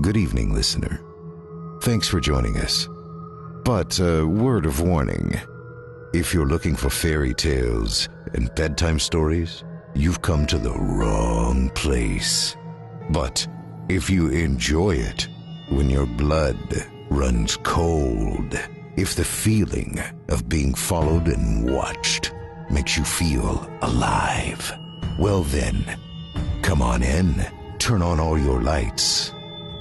Good evening, listener. Thanks for joining us. But a word of warning. If you're looking for fairy tales and bedtime stories, you've come to the wrong place. But if you enjoy it when your blood runs cold, if the feeling of being followed and watched makes you feel alive, well then, come on in, turn on all your lights,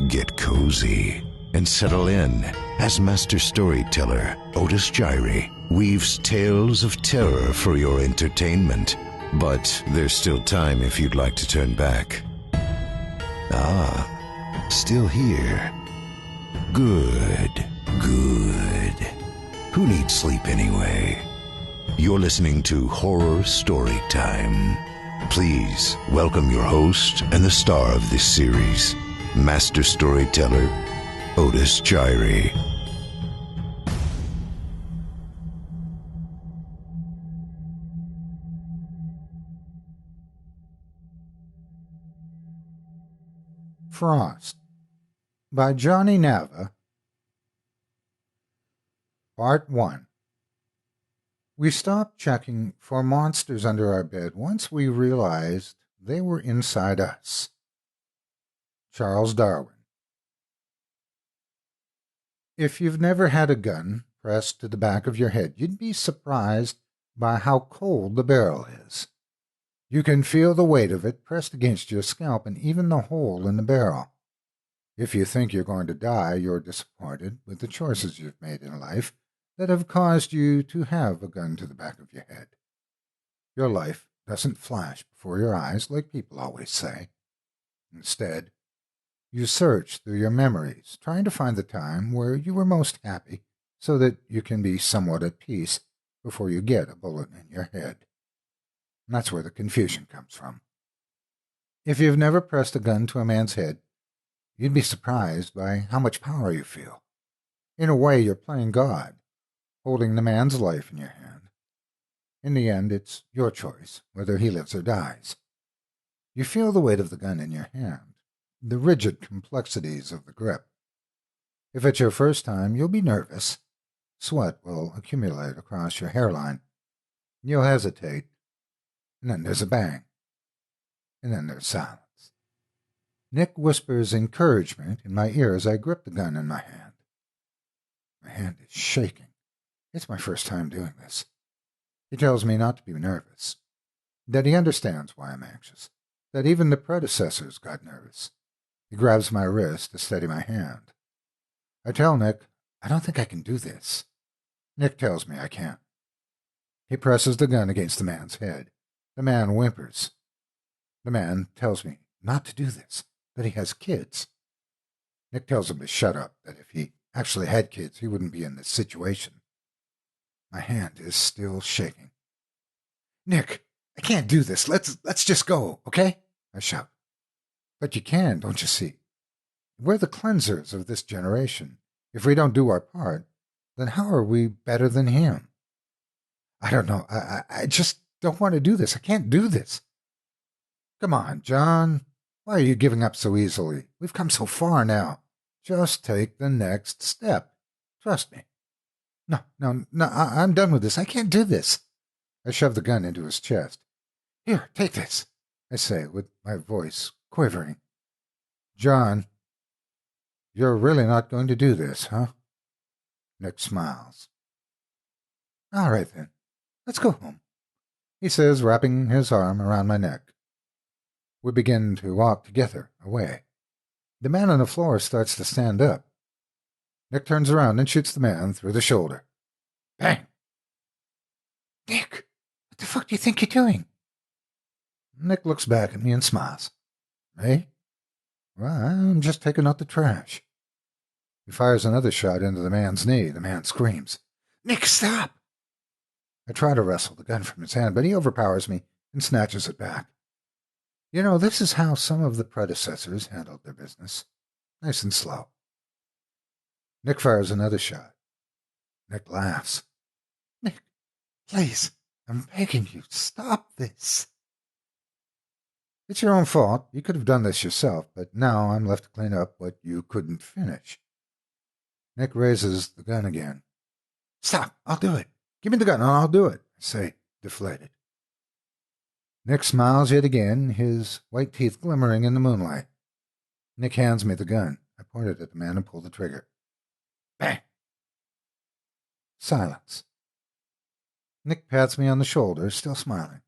get cozy, and settle in as master storyteller Otis Jiry weaves tales of terror for your entertainment. But there's still time if you'd like to turn back. Ah, still here. Good. Who needs sleep anyway? You're listening to Horror Story Time. Please welcome your host and the star of this series, master storyteller Otis Jiry. Frost by Johnny Nava. Part 1. We stopped checking for monsters under our bed once we realized they were inside us. Charles Darwin. If you've never had a gun pressed to the back of your head, you'd be surprised by how cold the barrel is. You can feel the weight of it pressed against your scalp and even the hole in the barrel. If you think you're going to die, you're disappointed with the choices you've made in life that have caused you to have a gun to the back of your head. Your life doesn't flash before your eyes like people always say. Instead, you search through your memories, trying to find the time where you were most happy so that you can be somewhat at peace before you get a bullet in your head. And that's where the confusion comes from. If you've never pressed a gun to a man's head, you'd be surprised by how much power you feel. In a way, you're playing God, holding the man's life in your hand. In the end, it's your choice whether he lives or dies. You feel the weight of the gun in your hand, the rigid complexities of the grip. If it's your first time, you'll be nervous. Sweat will accumulate across your hairline. You'll hesitate. And then there's a bang. And then there's silence. Nick whispers encouragement in my ear as I grip the gun in my hand. My hand is shaking. It's my first time doing this. He tells me not to be nervous, that he understands why I'm anxious, that even the predecessors got nervous. He grabs my wrist to steady my hand. I tell Nick, I don't think I can do this. Nick tells me I can't. He presses the gun against the man's head. The man whimpers. The man tells me not to do this, that he has kids. Nick tells him to shut up, that if he actually had kids, he wouldn't be in this situation. My hand is still shaking. Nick, I can't do this. Let's just go, okay? I shout. But you can, don't you see? We're the cleansers of this generation. If we don't do our part, then how are we better than him? I don't know. I just don't want to do this. I can't do this. Come on, John. Why are you giving up so easily? We've come so far now. Just take the next step. Trust me. No, I'm done with this. I can't do this. I shove the gun into his chest. Here, take this, I say, with my voice quivering. John, you're really not going to do this, huh? Nick smiles. All right, then. Let's go home, he says, wrapping his arm around my neck. We begin to walk together, away. The man on the floor starts to stand up. Nick turns around and shoots the man through the shoulder. Bang! Nick, what the fuck do you think you're doing? Nick looks back at me and smiles. Me? Well, I'm just taking out the trash. He fires another shot into the man's knee. The man screams. Nick, stop! I try to wrestle the gun from his hand, but he overpowers me and snatches it back. You know, this is how some of the predecessors handled their business. Nice and slow. Nick fires another shot. Nick laughs. Nick, please, I'm begging you, stop this. It's your own fault. You could have done this yourself, but now I'm left to clean up what you couldn't finish. Nick raises the gun again. Stop! I'll do it. Give me the gun and I'll do it, I say, deflated. Nick smiles yet again, his white teeth glimmering in the moonlight. Nick hands me the gun. I point it at the man and pull the trigger. Bang! Silence. Nick pats me on the shoulder, still smiling.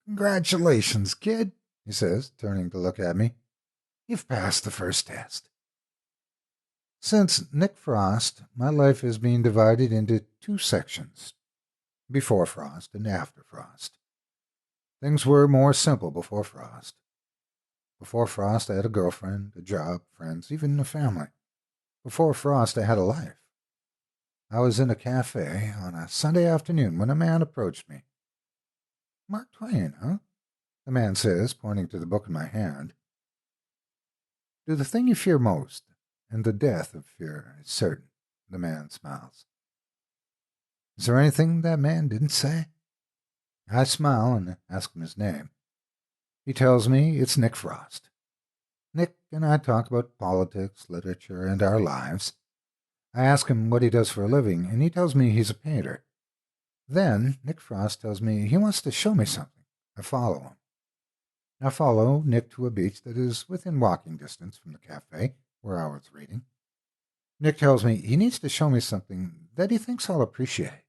Congratulations, kid, he says, turning to look at me. You've passed the first test. Since Nick Frost, my life is being divided into two sections, before Frost and after Frost. Things were more simple before Frost. Before Frost, I had a girlfriend, a job, friends, even a family. Before Frost, I had a life. I was in a cafe on a Sunday afternoon when a man approached me. Mark Twain, huh? The man says, pointing to the book in my hand. Do the thing you fear most, and the death of fear is certain, the man smiles. Is there anything that man didn't say? I smile and ask him his name. He tells me it's Nick Frost. Nick and I talk about politics, literature, and our lives. I ask him what he does for a living, and he tells me he's a painter. Then Nick Frost tells me he wants to show me something. I follow him. I follow Nick to a beach that is within walking distance from the cafe where I was reading. Nick tells me he needs to show me something that he thinks I'll appreciate.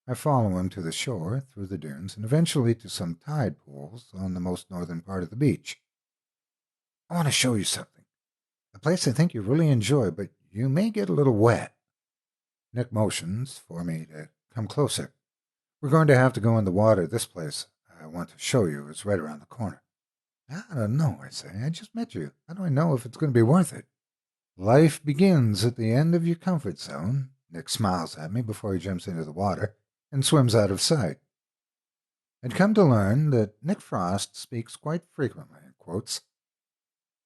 I follow him to the shore, through the dunes, and eventually to some tide pools on the most northern part of the beach. I want to show you something. A place I think you really enjoy, but you may get a little wet. Nick motions for me to come closer. We're going to have to go in the water. This place I want to show you is right around the corner. I don't know, I say. I just met you. How do I know if it's going to be worth it? Life begins at the end of your comfort zone. Nick smiles at me before he jumps into the water and swims out of sight. I'd come to learn that Nick Frost speaks quite frequently in quotes.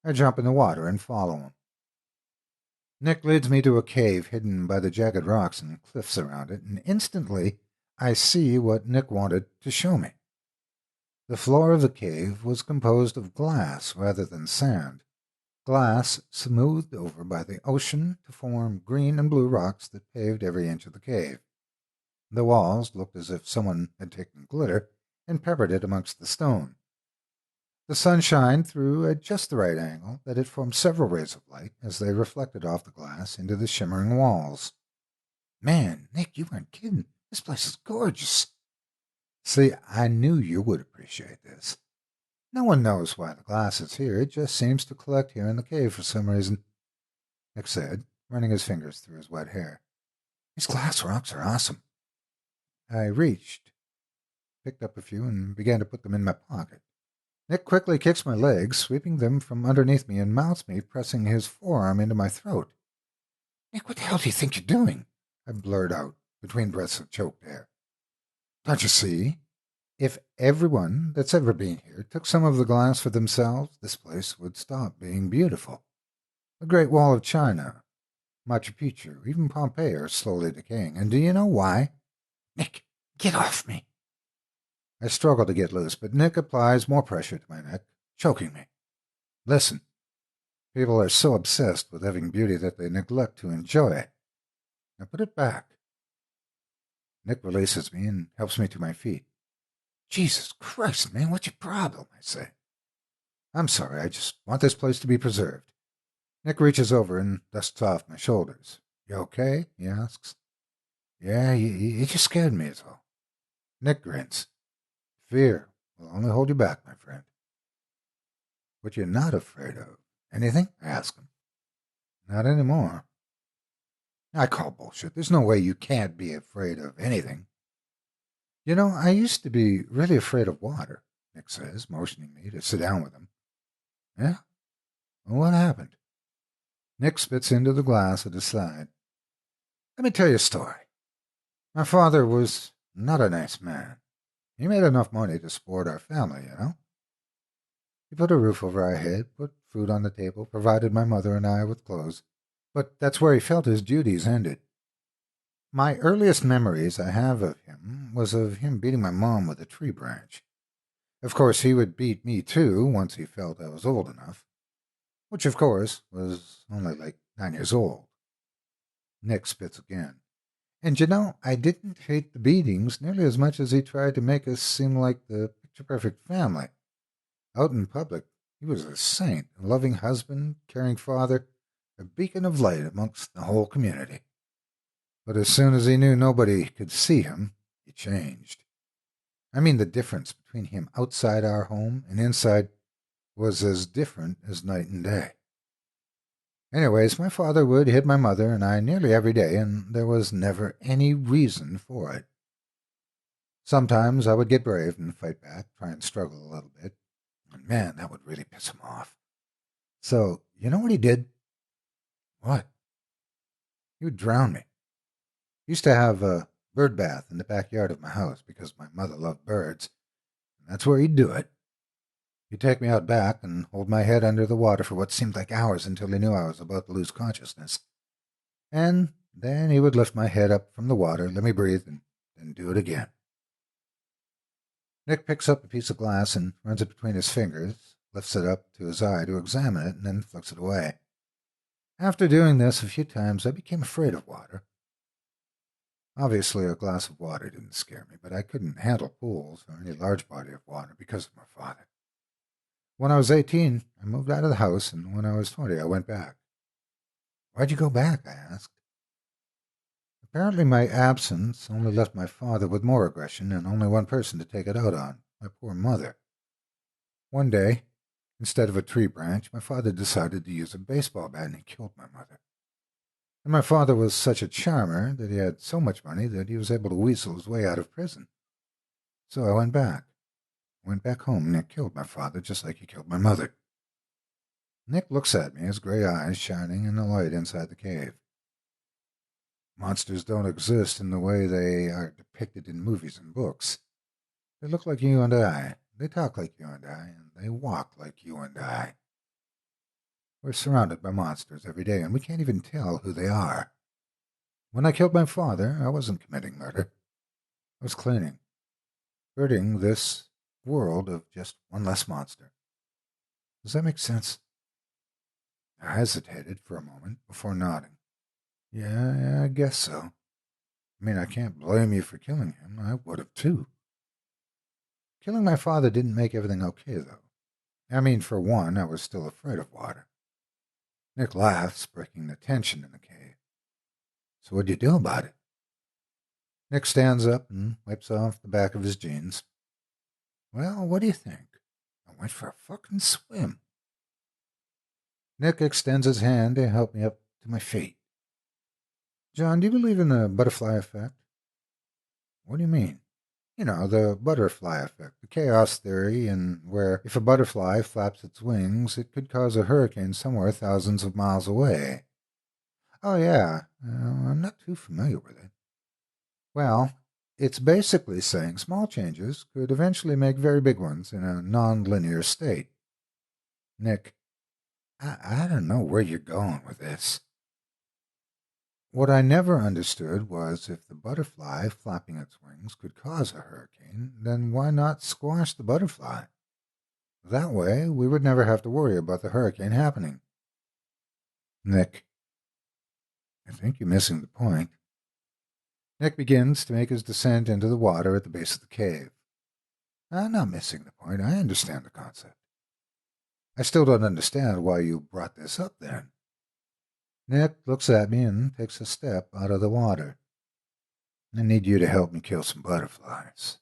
I jump in the water and follow him. Nick leads me to a cave hidden by the jagged rocks and cliffs around it, and instantly I see what Nick wanted to show me. The floor of the cave was composed of glass rather than sand, glass smoothed over by the ocean to form green and blue rocks that paved every inch of the cave. The walls looked as if someone had taken glitter and peppered it amongst the stone. The sun shined through at just the right angle that it formed several rays of light as they reflected off the glass into the shimmering walls. Man, Nick, you weren't kidding. This place is gorgeous. See, I knew you would appreciate this. No one knows why the glass is here. It just seems to collect here in the cave for some reason, Nick said, running his fingers through his wet hair. These glass rocks are awesome. I reached, picked up a few, and began to put them in my pocket. Nick quickly kicks my legs, sweeping them from underneath me, and mounts me, pressing his forearm into my throat. Nick, what the hell do you think you're doing? I blurred out, between breaths of choked air. Don't you see? If everyone that's ever been here took some of the glass for themselves, this place would stop being beautiful. The Great Wall of China, Machu Picchu, even Pompeii are slowly decaying. And do you know why? Nick, get off me. I struggle to get loose, but Nick applies more pressure to my neck, choking me. Listen, people are so obsessed with having beauty that they neglect to enjoy it. Now put it back. Nick releases me and helps me to my feet. Jesus Christ, man, what's your problem? I say. I'm sorry, I just want this place to be preserved. Nick reaches over and dusts off my shoulders. You okay? He asks. Yeah, you just scared me is all. Nick grins. Fear will only hold you back, my friend. What you're not afraid of. Anything? I ask him. Not anymore. I call bullshit. There's no way you can't be afraid of anything. You know, I used to be really afraid of water, Nick says, motioning me to sit down with him. Yeah? Well, what happened? Nick spits into the glass at his side. Let me tell you a story. My father was not a nice man. He made enough money to support our family, you know. He put a roof over our head, put food on the table, provided my mother and I with clothes. But that's where he felt his duties ended. My earliest memories I have of him was of him beating my mom with a tree branch. Of course, he would beat me too once he felt I was old enough, which, of course, was only like 9 years old. Nick spits again. And I didn't hate the beatings nearly as much as he tried to make us seem like the picture perfect family. Out in public, he was a saint, a loving husband, caring father, a beacon of light amongst the whole community. But as soon as he knew nobody could see him, he changed. I mean, the difference between him outside our home and inside was as different as night and day. Anyways, my father would hit my mother and I nearly every day, and there was never any reason for it. Sometimes I would get brave and fight back, try and struggle a little bit, and man, that would really piss him off. So, you know what he did? What? He would drown me. He used to have a bird bath in the backyard of my house because my mother loved birds, and that's where he'd do it. He'd take me out back and hold my head under the water for what seemed like hours until he knew I was about to lose consciousness. And then he would lift my head up from the water, let me breathe, and then do it again. Nick picks up a piece of glass and runs it between his fingers, lifts it up to his eye to examine it, and then flicks it away. After doing this a few times, I became afraid of water. Obviously, a glass of water didn't scare me, but I couldn't handle pools or any large body of water because of my father. When I was 18, I moved out of the house, and when I was 20, I went back. Why'd you go back? I asked. Apparently my absence only left my father with more aggression and only one person to take it out on, my poor mother. One day, instead of a tree branch, my father decided to use a baseball bat and he killed my mother. And my father was such a charmer that he had so much money that he was able to weasel his way out of prison. So I went back. Went back home and it killed my father just like he killed my mother. Nick looks at me, his gray eyes shining in the light inside the cave. Monsters don't exist in the way they are depicted in movies and books. They look like you and I. They talk like you and I, and they walk like you and I. We're surrounded by monsters every day, and we can't even tell who they are. When I killed my father, I wasn't committing murder. I was cleaning, ridding this world of just one less monster. Does that make sense? I hesitated for a moment before nodding. Yeah, I guess so. I mean, I can't blame you for killing him. I would have too. Killing my father didn't make everything okay, though. I mean, for one, I was still afraid of water. Nick laughs, breaking the tension in the cave. So what'd you do about it? Nick stands up and wipes off the back of his jeans. Well, what do you think? I went for a fucking swim. Nick extends his hand to help me up to my feet. John, do you believe in the butterfly effect? What do you mean? You know, the butterfly effect, the chaos theory, and where if a butterfly flaps its wings, it could cause a hurricane somewhere thousands of miles away. Oh, yeah, I'm not too familiar with it. Well, it's basically saying small changes could eventually make very big ones in a non-linear state. Nick, I don't know where you're going with this. What I never understood was if the butterfly flapping its wings could cause a hurricane, then why not squash the butterfly? That way, we would never have to worry about the hurricane happening. Nick, I think you're missing the point. Nick begins to make his descent into the water at the base of the cave. I'm not missing the point. I understand the concept. I still don't understand why you brought this up then. Nick looks at me and takes a step out of the water. I need you to help me kill some butterflies.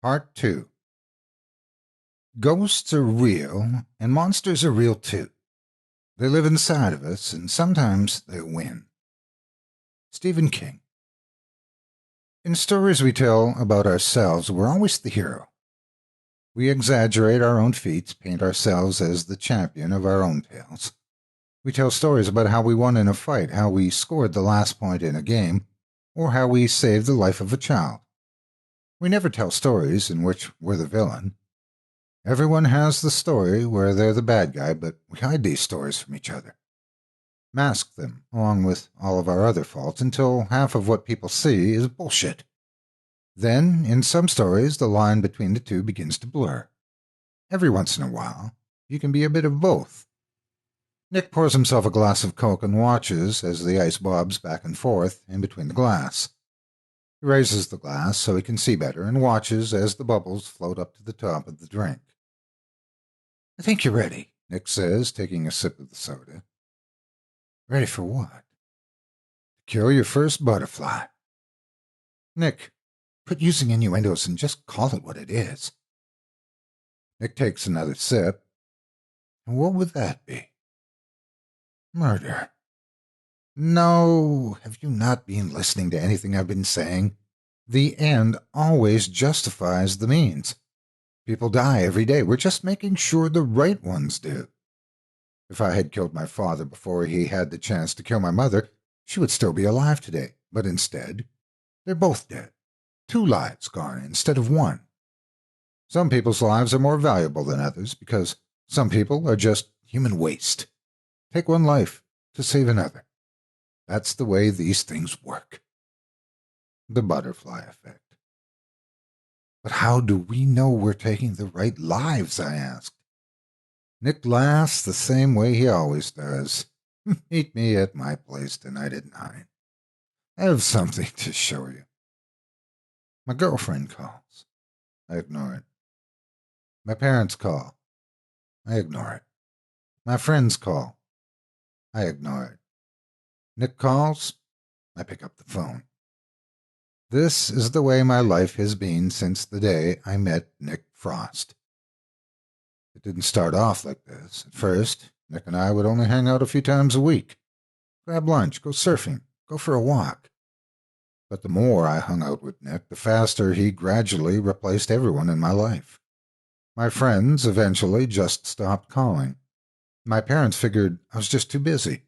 Part 2. Ghosts are real, and monsters are real too. They live inside of us, and sometimes they win. Stephen King. In stories we tell about ourselves, we're always the hero. We exaggerate our own feats, paint ourselves as the champion of our own tales. We tell stories about how we won in a fight, how we scored the last point in a game, or how we saved the life of a child. We never tell stories in which we're the villain. Everyone has the story where they're the bad guy, but we hide these stories from each other. Mask them, along with all of our other faults, until half of what people see is bullshit. Then, in some stories, the line between the two begins to blur. Every once in a while, you can be a bit of both. Nick pours himself a glass of Coke and watches as the ice bobs back and forth in between the glass. He raises the glass so he can see better and watches as the bubbles float up to the top of the drink. "I think you're ready," Nick says, taking a sip of the soda. "Ready for what?" "Kill your first butterfly." "Nick, quit using innuendos and just call it what it is." Nick takes another sip. "And what would that be?" "Murder." "No, have you not been listening to anything I've been saying? The end always justifies the means. People die every day. We're just making sure the right ones do. If I had killed my father before he had the chance to kill my mother, she would still be alive today. But instead, they're both dead. 2 lives gone instead of 1. Some people's lives are more valuable than others because some people are just human waste. Take 1 life to save another. That's the way these things work." The butterfly effect. "But how do we know we're taking the right lives?" I asked. Nick laughs the same way he always does. "Meet me at my place tonight at 9. I have something to show you." My girlfriend calls. I ignore it. My parents call. I ignore it. My friends call. I ignore it. Nick calls. I pick up the phone. This is the way my life has been since the day I met Nick Frost. It didn't start off like this. At first, Nick and I would only hang out a few times a week. Grab lunch, go surfing, go for a walk. But the more I hung out with Nick, the faster he gradually replaced everyone in my life. My friends eventually just stopped calling. My parents figured I was just too busy.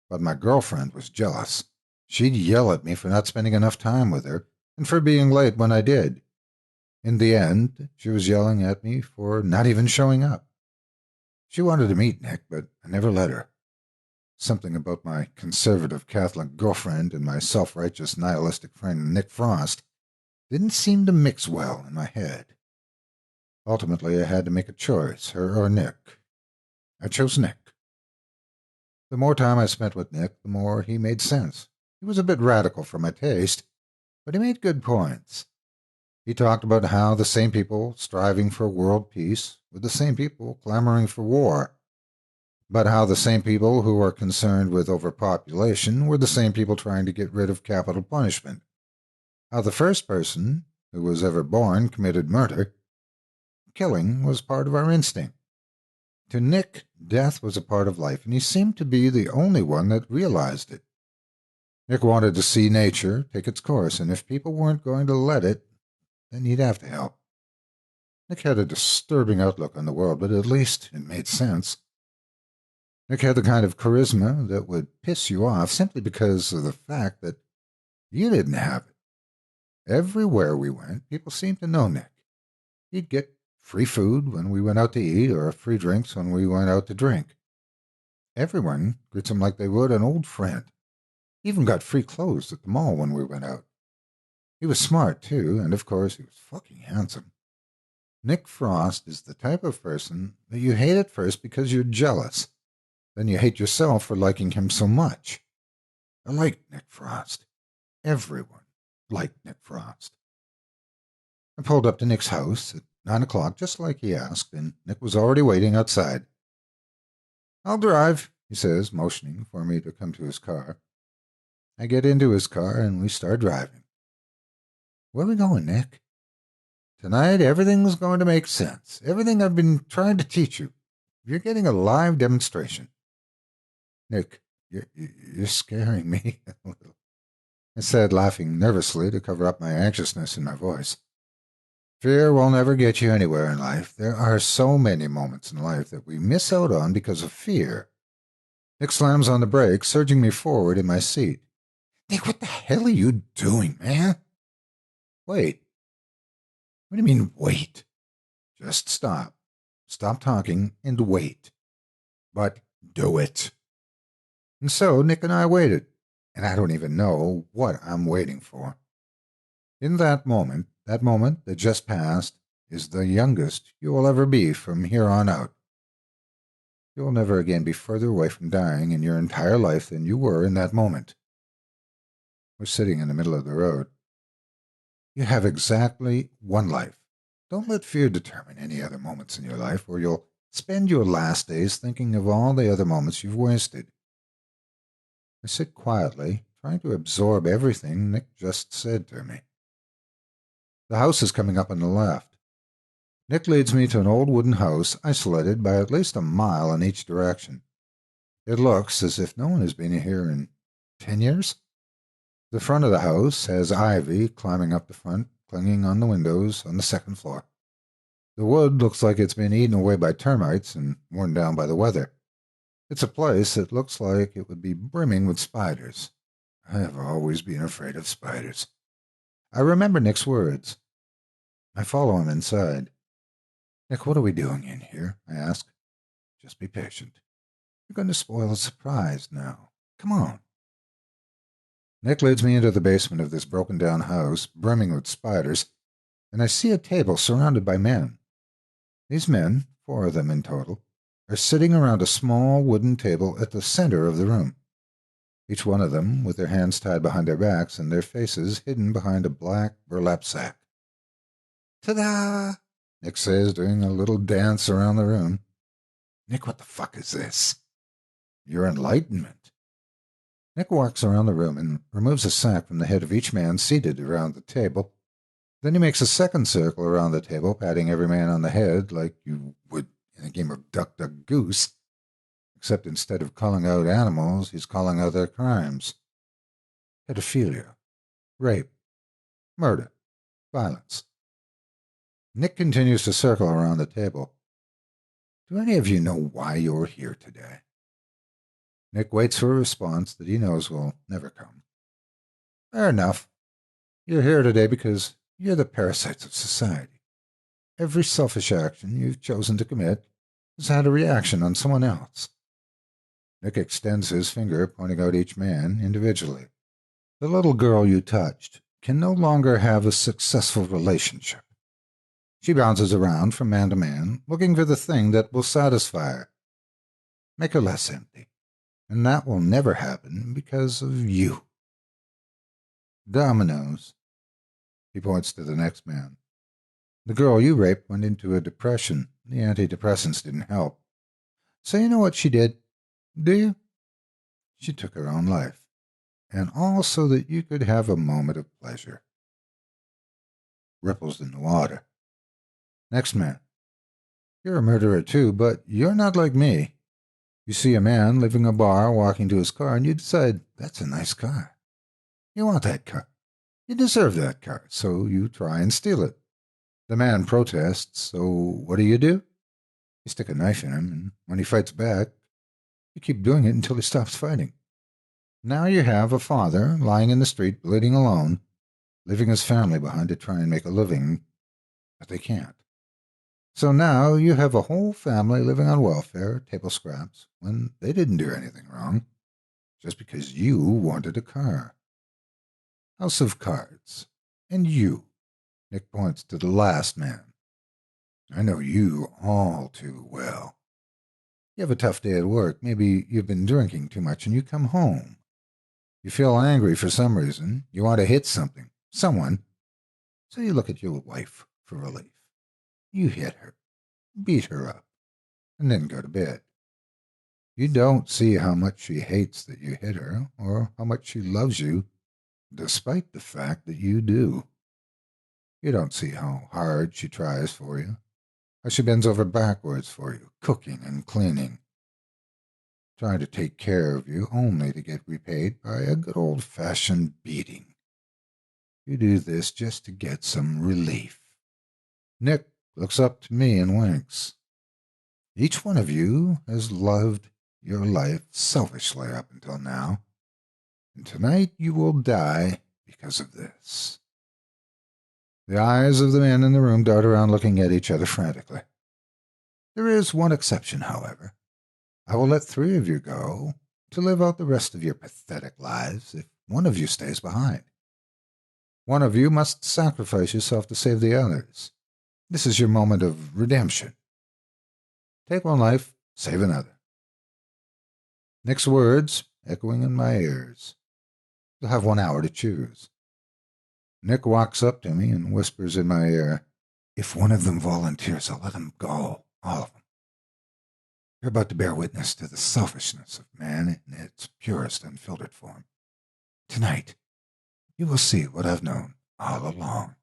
But my girlfriend was jealous. She'd yell at me for not spending enough time with her, and for being late when I did. In the end, she was yelling at me for not even showing up. She wanted to meet Nick, but I never let her. Something about my conservative Catholic girlfriend and my self-righteous nihilistic friend Nick Frost didn't seem to mix well in my head. Ultimately, I had to make a choice, her or Nick. I chose Nick. The more time I spent with Nick, the more he made sense. He was a bit radical for my taste, but he made good points. He talked about how the same people striving for world peace were the same people clamoring for war, but how the same people who are concerned with overpopulation were the same people trying to get rid of capital punishment. How the first person who was ever born committed murder. Killing was part of our instinct. To Nick, death was a part of life, and he seemed to be the only one that realized it. Nick wanted to see nature take its course, and if people weren't going to let it, then he'd have to help. Nick had a disturbing outlook on the world, but at least it made sense. Nick had the kind of charisma that would piss you off simply because of the fact that you didn't have it. Everywhere we went, people seemed to know Nick. He'd get free food when we went out to eat or free drinks when we went out to drink. Everyone greets him like they would an old friend. He even got free clothes at the mall when we went out. He was smart, too, and of course he was fucking handsome. Nick Frost is the type of person that you hate at first because you're jealous. Then you hate yourself for liking him so much. I liked Nick Frost. Everyone liked Nick Frost. I pulled up to Nick's house at 9 o'clock, just like he asked, and Nick was already waiting outside. "I'll drive," he says, motioning for me to come to his car. I get into his car, and we start driving. "Where are we going, Nick?" "Tonight, everything's going to make sense. Everything I've been trying to teach you. You're getting a live demonstration." "Nick, you're scaring me a little," I said, laughing nervously to cover up my anxiousness in my voice. "Fear will never get you anywhere in life. There are so many moments in life that we miss out on because of fear." Nick slams on the brakes, surging me forward in my seat. "Nick, what the hell are you doing, man?" "Wait." "What do you mean, wait?" "Just stop. Stop talking and wait. But do it." And so Nick and I waited, and I don't even know what I'm waiting for. In that moment that just passed, is the youngest you will ever be from here on out. You will never again be further away from dying in your entire life than you were in that moment. We're sitting in the middle of the road. You have exactly one life. Don't let fear determine any other moments in your life, or you'll spend your last days thinking of all the other moments you've wasted. I sit quietly, trying to absorb everything Nick just said to me. The house is coming up on the left. Nick leads me to an old wooden house, isolated by at least a mile in each direction. It looks as if no one has been here in 10 years. The front of the house has ivy climbing up the front, clinging on the windows on the second floor. The wood looks like it's been eaten away by termites and worn down by the weather. It's a place that looks like it would be brimming with spiders. I have always been afraid of spiders. I remember Nick's words. I follow him inside. Nick, what are we doing in here? I ask. Just be patient. You're going to spoil the surprise now. Come on. Nick leads me into the basement of this broken-down house, brimming with spiders, and I see a table surrounded by men. These men, 4 of them in total, are sitting around a small wooden table at the center of the room. Each one of them with their hands tied behind their backs and their faces hidden behind a black burlap sack. Ta-da! Nick says, doing a little dance around the room. Nick, what the fuck is this? Your enlightenment. Nick walks around the room and removes a sack from the head of each man seated around the table. Then he makes a second circle around the table, patting every man on the head like you would in a game of Duck, Duck, Goose, except instead of calling out animals, he's calling out their crimes. Pedophilia, rape, murder, violence. Nick continues to circle around the table. Do any of you know why you're here today? Nick waits for a response that he knows will never come. Fair enough. You're here today because you're the parasites of society. Every selfish action you've chosen to commit has had a reaction on someone else. Nick extends his finger, pointing out each man individually. The little girl you touched can no longer have a successful relationship. She bounces around from man to man, looking for the thing that will satisfy her. Make her less empty. And that will never happen because of you. Dominoes. He points to the next man. The girl you raped went into a depression. The antidepressants didn't help. So you know what she did, do you? She took her own life. And all so that you could have a moment of pleasure. Ripples in the water. Next man. You're a murderer too, but you're not like me. You see a man leaving a bar, walking to his car, and you decide, that's a nice car. You want that car. You deserve that car, so you try and steal it. The man protests, so what do? You stick a knife in him, and when he fights back, you keep doing it until he stops fighting. Now you have a father lying in the street, bleeding alone, leaving his family behind to try and make a living, but they can't. So now you have a whole family living on welfare, table scraps, when they didn't do anything wrong, just because you wanted a car. House of Cards. And you. Nick points to the last man. I know you all too well. You have a tough day at work. Maybe you've been drinking too much and you come home. You feel angry for some reason. You want to hit something, someone. So you look at your wife for relief. You hit her, beat her up, and then go to bed. You don't see how much she hates that you hit her, or how much she loves you, despite the fact that you do. You don't see how hard she tries for you, how she bends over backwards for you, cooking and cleaning, trying to take care of you only to get repaid by a good old-fashioned beating. You do this just to get some relief. Nick looks up to me and winks. Each one of you has loved your life selfishly up until now, and tonight you will die because of this. The eyes of the men in the room dart around looking at each other frantically. There is one exception, however. I will let 3 of you go to live out the rest of your pathetic lives if one of you stays behind. One of you must sacrifice yourself to save the others. This is your moment of redemption. Take one life, save another. Nick's words echoing in my ears. You'll have 1 hour to choose. Nick walks up to me and whispers in my ear, if one of them volunteers, I'll let him go, all of them. You're about to bear witness to the selfishness of man in its purest unfiltered form. Tonight, you will see what I've known all along.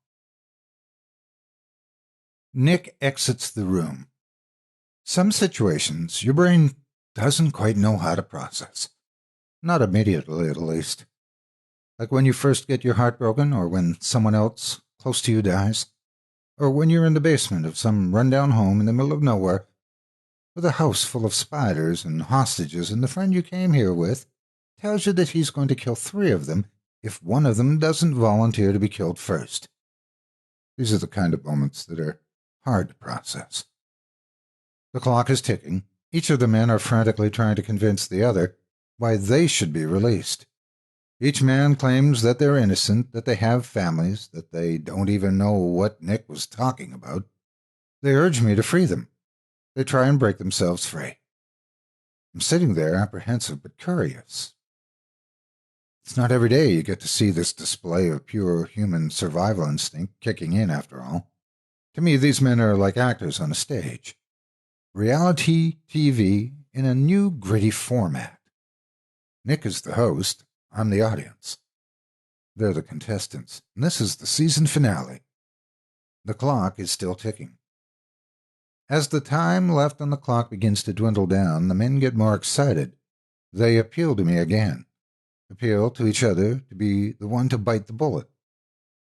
Nick exits the room. Some situations your brain doesn't quite know how to process. Not immediately, at least. Like when you first get your heart broken, or when someone else close to you dies, or when you're in the basement of some rundown home in the middle of nowhere, with a house full of spiders and hostages, and the friend you came here with tells you that he's going to kill 3 of them if one of them doesn't volunteer to be killed first. These are the kind of moments that are hard to process. The clock is ticking. Each of the men are frantically trying to convince the other why they should be released. Each man claims that they're innocent, that they have families, that they don't even know what Nick was talking about. They urge me to free them. They try and break themselves free. I'm sitting there apprehensive but curious. It's not every day you get to see this display of pure human survival instinct kicking in, after all. To me, these men are like actors on a stage. Reality TV in a new gritty format. Nick is the host, I'm the audience. They're the contestants, and this is the season finale. The clock is still ticking. As the time left on the clock begins to dwindle down, the men get more excited. They appeal to me again. Appeal to each other to be the one to bite the bullet.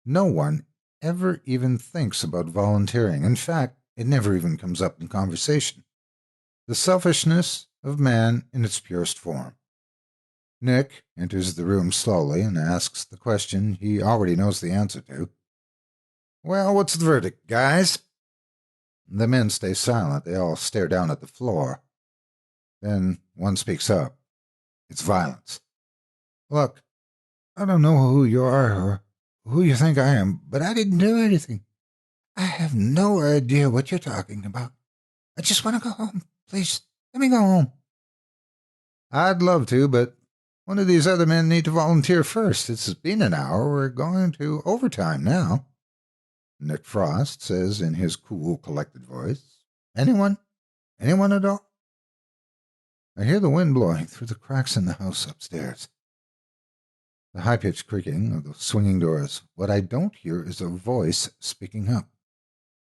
No one ever even thinks about volunteering. In fact, it never even comes up in conversation. The selfishness of man in its purest form. Nick enters the room slowly and asks the question he already knows the answer to. Well, what's the verdict, guys? The men stay silent. They all stare down at the floor. Then one speaks up. It's violence. Look, I don't know who you are or who you think I am, but I didn't do anything. I have no idea what you're talking about. I just want to go home. Please, let me go home. I'd love to, but one of these other men need to volunteer first. It's been an hour. We're going to overtime now. Nick Frost says in his cool, collected voice, Anyone? Anyone at all? I hear the wind blowing through the cracks in the house upstairs. The high-pitched creaking of the swinging doors. What I don't hear is a voice speaking up.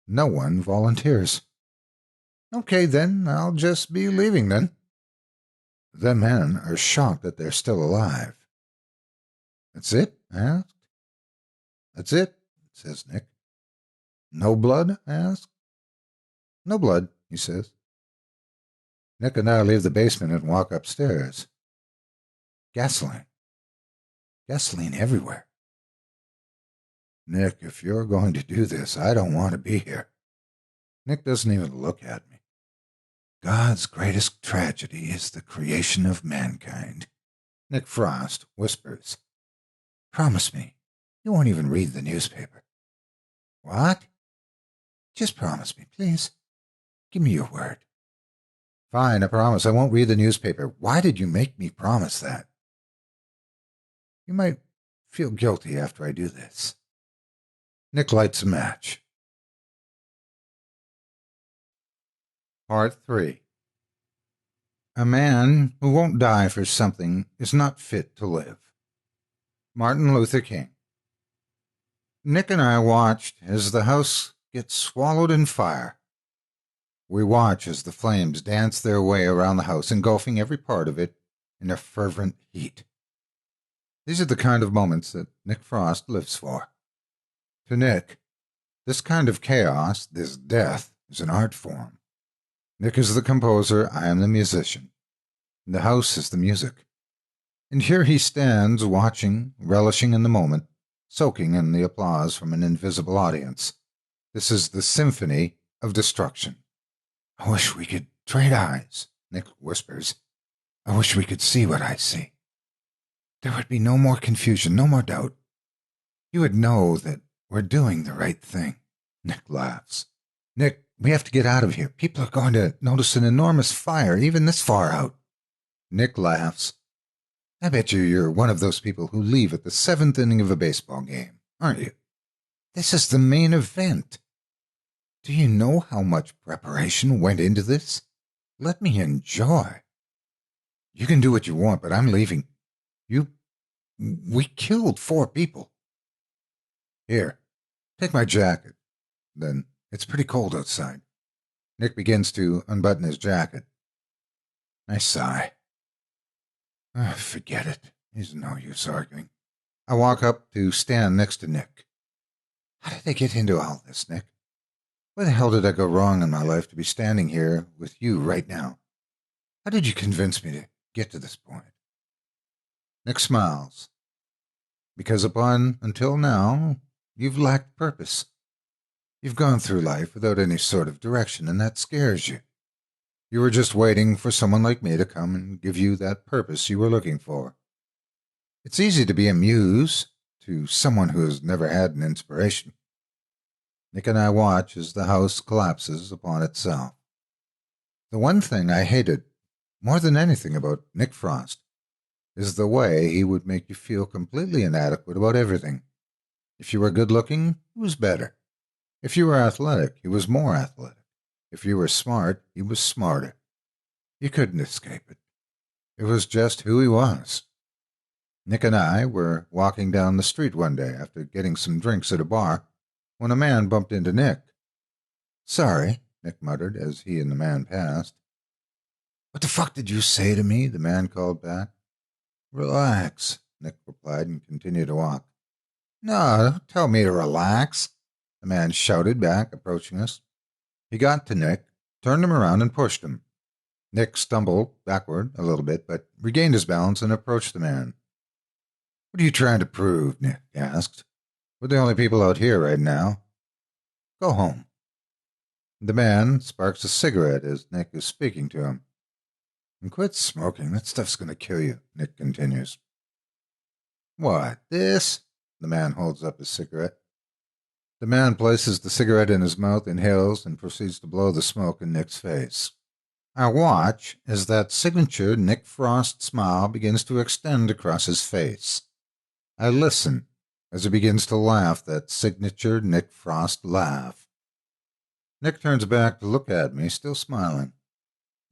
No one volunteers. Okay, then, I'll just be leaving then. The men are shocked that they're still alive. That's it? I asked. That's it, says Nick. No blood? I asked. No blood, he says. Nick and I leave the basement and walk upstairs. Gasoline. Gasoline everywhere. Nick, if you're going to do this, I don't want to be here. Nick doesn't even look at me. God's greatest tragedy is the creation of mankind. Nick Frost whispers. Promise me, you won't even read the newspaper. What? Just promise me, please. Give me your word. Fine, I promise I won't read the newspaper. Why did you make me promise that? You might feel guilty after I do this. Nick lights a match. Part 3. A man who won't die for something is not fit to live. Martin Luther King. Nick and I watched as the house gets swallowed in fire. We watch as the flames dance their way around the house, engulfing every part of it in a fervent heat. These are the kind of moments that Nick Frost lives for. To Nick, this kind of chaos, this death, is an art form. Nick is the composer, I am the musician. The house is the music. And here he stands, watching, relishing in the moment, soaking in the applause from an invisible audience. This is the symphony of destruction. I wish we could trade eyes, Nick whispers. I wish we could see what I see. There would be no more confusion, no more doubt. you would know that we're doing the right thing. Nick laughs. Nick, we have to get out of here. People are going to notice an enormous fire, even this far out. Nick laughs. I bet you're one of those people who leave at the 7th inning of a baseball game, aren't you? This is the main event. Do you know how much preparation went into this? Let me enjoy. You can do what you want, but I'm leaving. We killed 4 people. Here, take my jacket. Then it's pretty cold outside. Nick begins to unbutton his jacket. I sigh. Forget it. There's no use arguing. I walk up to stand next to Nick. How did I get into all this, Nick? Where the hell did I go wrong in my life to be standing here with you right now? How did you convince me to get to this point? Nick smiles. Because until now, you've lacked purpose. You've gone through life without any sort of direction, and that scares you. You were just waiting for someone like me to come and give you that purpose you were looking for. It's easy to be a muse to someone who has never had an inspiration. Nick and I watch as the house collapses upon itself. The one thing I hated more than anything about Nick Frost is the way he would make you feel completely inadequate about everything. If you were good-looking, he was better. If you were athletic, he was more athletic. If you were smart, he was smarter. You couldn't escape it. It was just who he was. Nick and I were walking down the street one day after getting some drinks at a bar when a man bumped into Nick. Sorry, Nick muttered as he and the man passed. What the fuck did you say to me? The man called back. Relax, Nick replied and continued to walk. No, don't tell me to relax, the man shouted back, approaching us. He got to Nick, turned him around, and pushed him. Nick stumbled backward a little bit, but regained his balance and approached the man. What are you trying to prove? Nick asked. We're the only people out here right now. Go home. The man sparks a cigarette as Nick is speaking to him. And quit smoking. That stuff's going to kill you, Nick continues. What, this? The man holds up his cigarette. The man places the cigarette in his mouth, inhales, and proceeds to blow the smoke in Nick's face. I watch as that signature Nick Frost smile begins to extend across his face. I listen as he begins to laugh that signature Nick Frost laugh. Nick turns back to look at me, still smiling.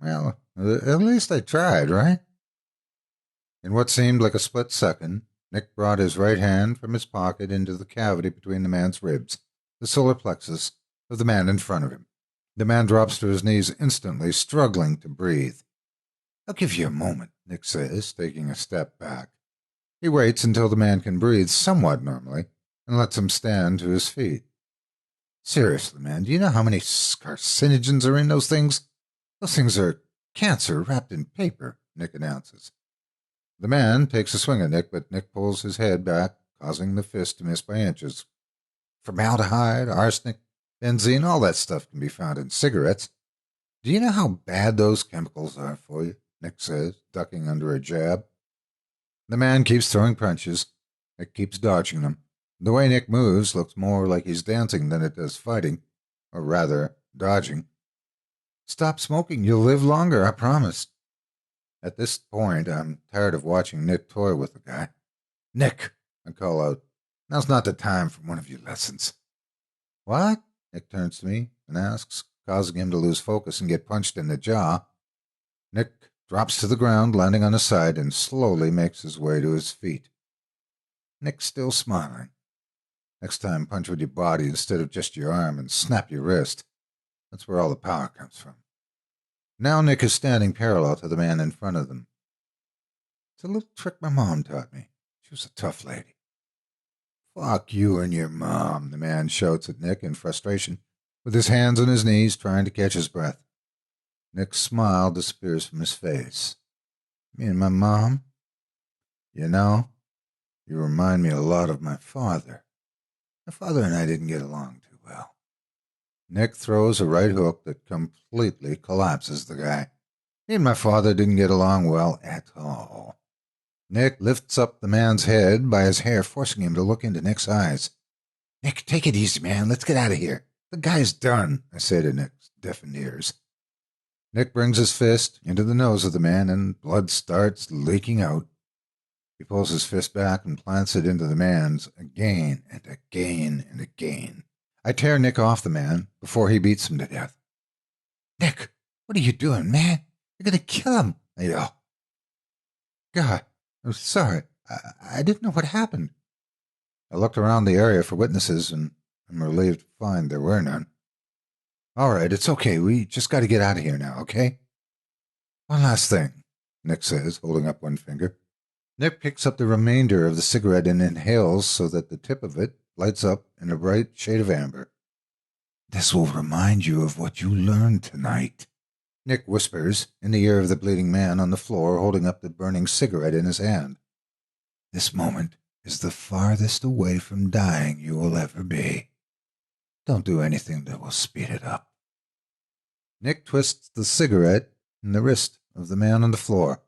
Well, at least I tried, right? In what seemed like a split second, Nick brought his right hand from his pocket into the cavity between the man's ribs, the solar plexus of the man in front of him. The man drops to his knees instantly, struggling to breathe. I'll give you a moment, Nick says, taking a step back. He waits until the man can breathe somewhat normally and lets him stand to his feet. Seriously, man, do you know how many carcinogens are in those things? Those things are cancer wrapped in paper, Nick announces. The man takes a swing at Nick, but Nick pulls his head back, causing the fist to miss by inches. Formaldehyde, arsenic, benzene, all that stuff can be found in cigarettes. Do you know how bad those chemicals are for you? Nick says, ducking under a jab. The man keeps throwing punches. Nick keeps dodging them. The way Nick moves looks more like he's dancing than it does fighting, or rather, dodging. Stop smoking, you'll live longer, I promise. At this point, I'm tired of watching Nick toy with the guy. Nick, I call out, now's not the time for one of your lessons. What? Nick turns to me and asks, causing him to lose focus and get punched in the jaw. Nick drops to the ground, landing on his side, and slowly makes his way to his feet. Nick's still smiling. Next time, punch with your body instead of just your arm and snap your wrist. That's where all the power comes from. Now Nick is standing parallel to the man in front of them. It's a little trick my mom taught me. She was a tough lady. Fuck you and your mom, the man shouts at Nick in frustration, with his hands on his knees trying to catch his breath. Nick's smile disappears from his face. Me and my mom? You know, you remind me a lot of my father. My father and I didn't get along too well. Nick throws a right hook that completely collapses the guy. Me and my father didn't get along well at all. Nick lifts up the man's head by his hair, forcing him to look into Nick's eyes. Nick, take it easy, man. Let's get out of here. The guy's done, I say to Nick's deafened ears. Nick brings his fist into the nose of the man, and blood starts leaking out. He pulls his fist back and plants it into the man's again and again and again. I tear Nick off the man before he beats him to death. Nick, what are you doing, man? You're going to kill him, I yell. God, I'm sorry. I didn't know what happened. I looked around the area for witnesses, and I'm relieved to find there were none. All right, it's okay. We just got to get out of here now, okay? One last thing, Nick says, holding up one finger. Nick picks up the remainder of the cigarette and inhales so that the tip of it lights up in a bright shade of amber. This will remind you of what you learned tonight, Nick whispers in the ear of the bleeding man on the floor, holding up the burning cigarette in his hand. This moment is the farthest away from dying you will ever be. Don't do anything that will speed it up. Nick twists the cigarette in the wrist of the man on the floor.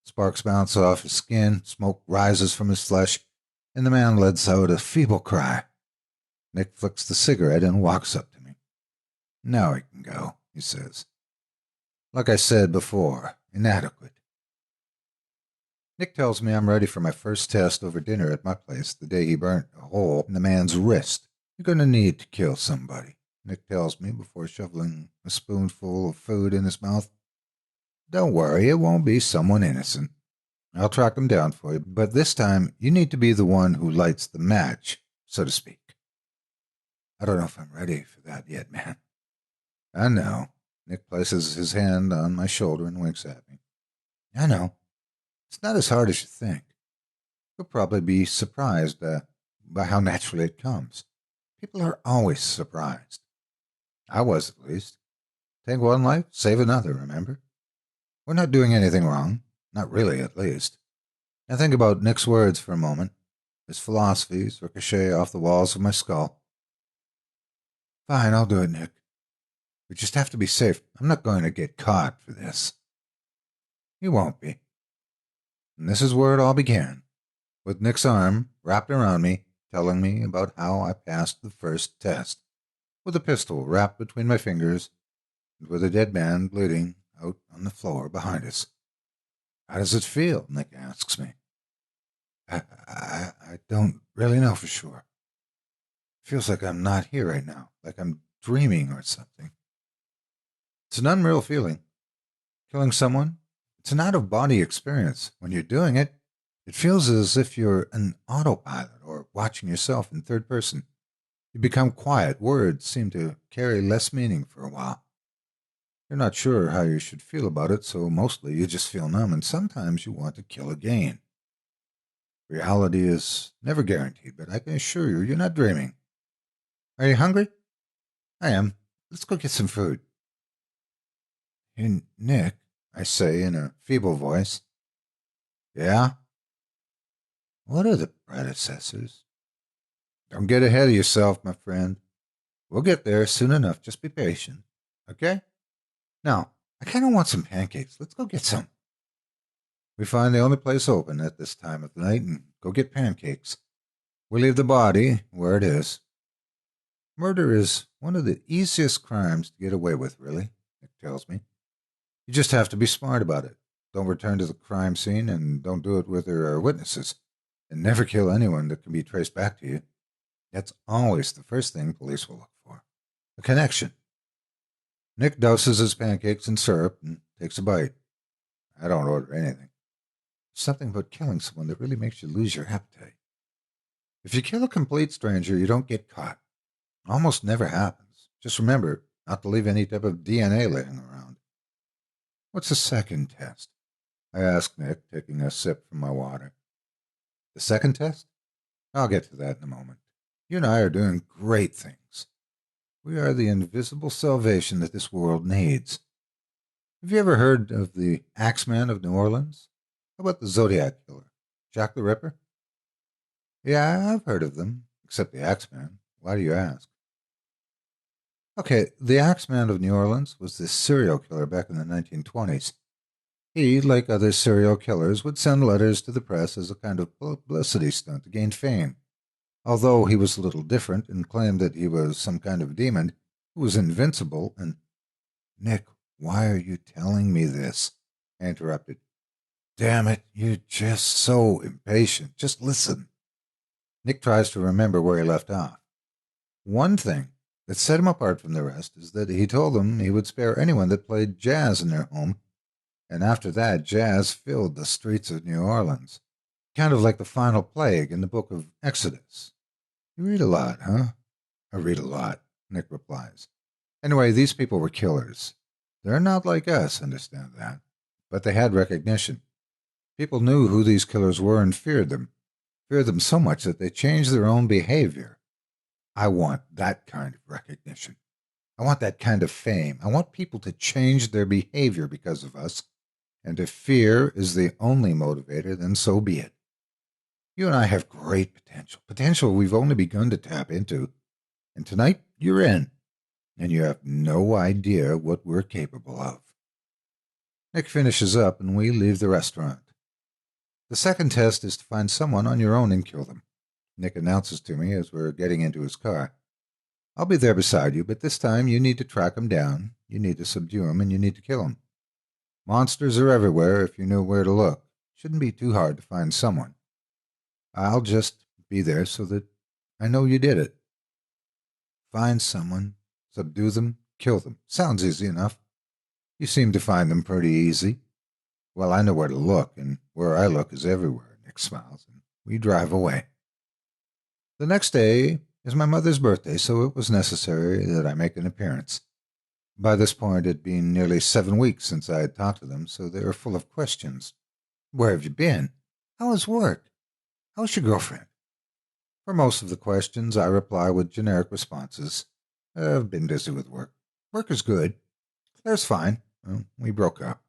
Sparks bounce off his skin, smoke rises from his flesh, and the man lets out a feeble cry. Nick flicks the cigarette and walks up to me. Now we can go, he says. Like I said before, inadequate. Nick tells me I'm ready for my first test over dinner at my place the day he burnt a hole in the man's wrist. You're going to need to kill somebody, Nick tells me before shoveling a spoonful of food in his mouth. Don't worry, it won't be someone innocent. I'll track him down for you, but this time you need to be the one who lights the match, so to speak. I don't know if I'm ready for that yet, man. I know. Nick places his hand on my shoulder and winks at me. I know. It's not as hard as you think. You'll probably be surprised by how naturally it comes. People are always surprised. I was, at least. Take one life, save another, remember? We're not doing anything wrong. Not really, at least. Now think about Nick's words for a moment. His philosophies ricochet off the walls of my skull. Fine, I'll do it, Nick. We just have to be safe. I'm not going to get caught for this. You won't be. And this is where it all began, with Nick's arm wrapped around me, telling me about how I passed the first test, with a pistol wrapped between my fingers, and with a dead man bleeding out on the floor behind us. How does it feel? Nick asks me. I don't really know for sure. It feels like I'm not here right now, like I'm dreaming or something. It's an unreal feeling. Killing someone, it's an out-of-body experience. When you're doing it, it feels as if you're an autopilot or watching yourself in third person. You become quiet. Words seem to carry less meaning for a while. You're not sure how you should feel about it, so mostly you just feel numb, and sometimes you want to kill again. Reality is never guaranteed, but I can assure you, you're not dreaming. Are you hungry? I am. Let's go get some food. Hey, Nick, I say in a feeble voice. Yeah? What are the predecessors? Don't get ahead of yourself, my friend. We'll get there soon enough. Just be patient. Okay? Now, I kind of want some pancakes. Let's go get some. We find the only place open at this time of the night and go get pancakes. We leave the body where it is. Murder is one of the easiest crimes to get away with, really, Nick tells me. You just have to be smart about it. Don't return to the crime scene, and don't do it with there are witnesses. And never kill anyone that can be traced back to you. That's always the first thing police will look for. A connection. Nick douses his pancakes in syrup and takes a bite. I don't order anything. Something about killing someone that really makes you lose your appetite. If you kill a complete stranger, you don't get caught. Almost never happens. Just remember not to leave any type of DNA laying around. What's the second test? I asked Nick, taking a sip from my water. The second test? I'll get to that in a moment. You and I are doing great things. We are the invisible salvation that this world needs. Have you ever heard of the Axeman of New Orleans? How about the Zodiac Killer? Jack the Ripper? Yeah, I've heard of them, except the Axeman. Why do you ask? Okay, the Axeman of New Orleans was this serial killer back in the 1920s. He, like other serial killers, would send letters to the press as a kind of publicity stunt to gain fame. Although he was a little different and claimed that he was some kind of demon who was invincible and... Nick, why are you telling me this? I interrupted. Damn it, you're just so impatient. Just listen. Nick tries to remember where he left off. One thing that set him apart from the rest is that he told them he would spare anyone that played jazz in their home, and after that, jazz filled the streets of New Orleans, kind of like the final plague in the book of Exodus. You read a lot, huh? I read a lot, Nick replies. Anyway, these people were killers. They're not like us, understand that. But they had recognition. People knew who these killers were and feared them. Feared them so much that they changed their own behavior. I want that kind of recognition. I want that kind of fame. I want people to change their behavior because of us. And if fear is the only motivator, then so be it. You and I have great potential. Potential we've only begun to tap into. And tonight, you're in. And you have no idea what we're capable of. Nick finishes up and we leave the restaurant. The second test is to find someone on your own and kill them. Nick announces to me as we're getting into his car. I'll be there beside you, but this time you need to track him down, you need to subdue him, and you need to kill him. Monsters are everywhere if you know where to look. Shouldn't be too hard to find someone. I'll just be there so that I know you did it. Find someone, subdue them, kill them. Sounds easy enough. You seem to find them pretty easy. Well, I know where to look, and where I look is everywhere, Nick smiles, and we drive away. The next day is my mother's birthday, so it was necessary that I make an appearance. By this point, it had been nearly 7 weeks since I had talked to them, so they were full of questions. Where have you been? How is work? How's your girlfriend? For most of the questions, I reply with generic responses. I've been busy with work. Work is good. Claire's fine. We broke up.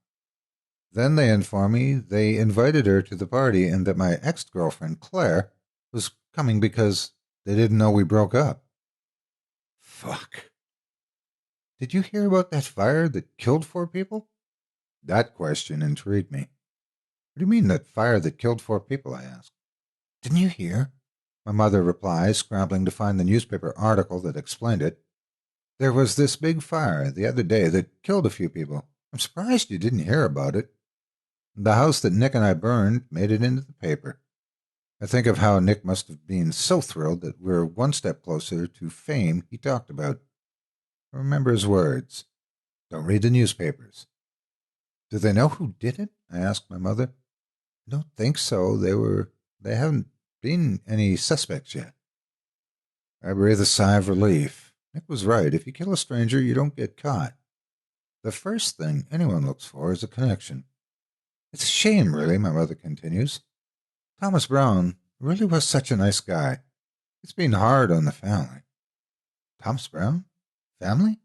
Then they inform me they invited her to the party and that my ex-girlfriend, Claire, was coming because they didn't know we broke up. Fuck. Did you hear about that fire that killed 4 people? That question intrigued me. What do you mean, that fire that killed 4 people? I asked. Didn't you hear? My mother replies, scrambling to find the newspaper article that explained it. There was this big fire the other day that killed a few people. I'm surprised you didn't hear about it. The house that Nick and I burned made it into the paper. I think of how Nick must have been so thrilled that we're one step closer to fame he talked about. I remember his words. Don't read the newspapers. Do they know who did it? I asked my mother. I don't think so. They haven't been any suspects yet. I breathed a sigh of relief. Nick was right. If you kill a stranger, you don't get caught. The first thing anyone looks for is a connection. It's a shame, really, my mother continues. Thomas Brown really was such a nice guy. It's been hard on the family. Thomas Brown? Family?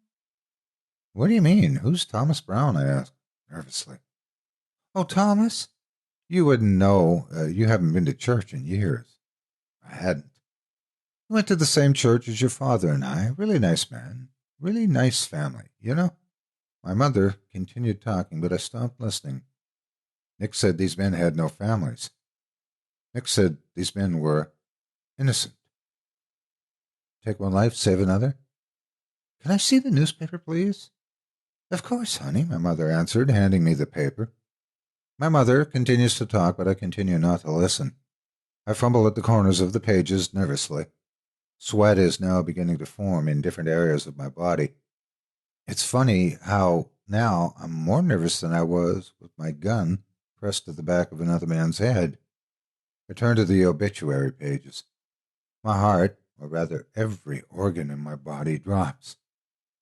What do you mean? Who's Thomas Brown? I asked nervously. Oh, Thomas? You wouldn't know. You haven't been to church in years. I hadn't. He went to the same church as your father and I. Really nice man. Really nice family, you know? My mother continued talking, but I stopped listening. Nick said these men had no families. Nick said these men were innocent. Take one life, save another. Can I see the newspaper, please? Of course, honey, my mother answered, handing me the paper. My mother continues to talk, but I continue not to listen. I fumble at the corners of the pages nervously. Sweat is now beginning to form in different areas of my body. It's funny how now I'm more nervous than I was with my gun pressed to the back of another man's head. I turn to the obituary pages. My heart, or rather every organ in my body, drops.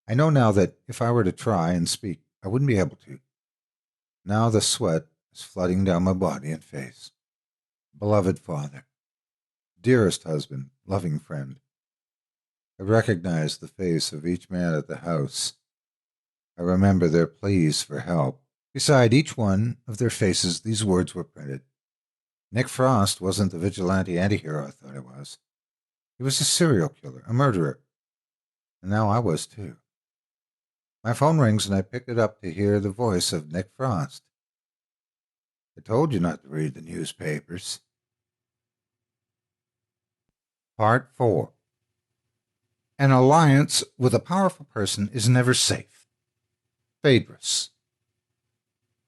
I know now that if I were to try and speak, I wouldn't be able to. Now the sweat is flooding down my body and face. Beloved father, dearest husband, loving friend. I recognize the face of each man at the house. I remember their pleas for help. Beside each one of their faces, these words were printed. Nick Frost wasn't the vigilante antihero I thought he was. He was a serial killer, a murderer. And now I was too. My phone rings and I pick it up to hear the voice of Nick Frost. I told you not to read the newspapers. Part 4. An alliance with a powerful person is never safe. Phaedrus.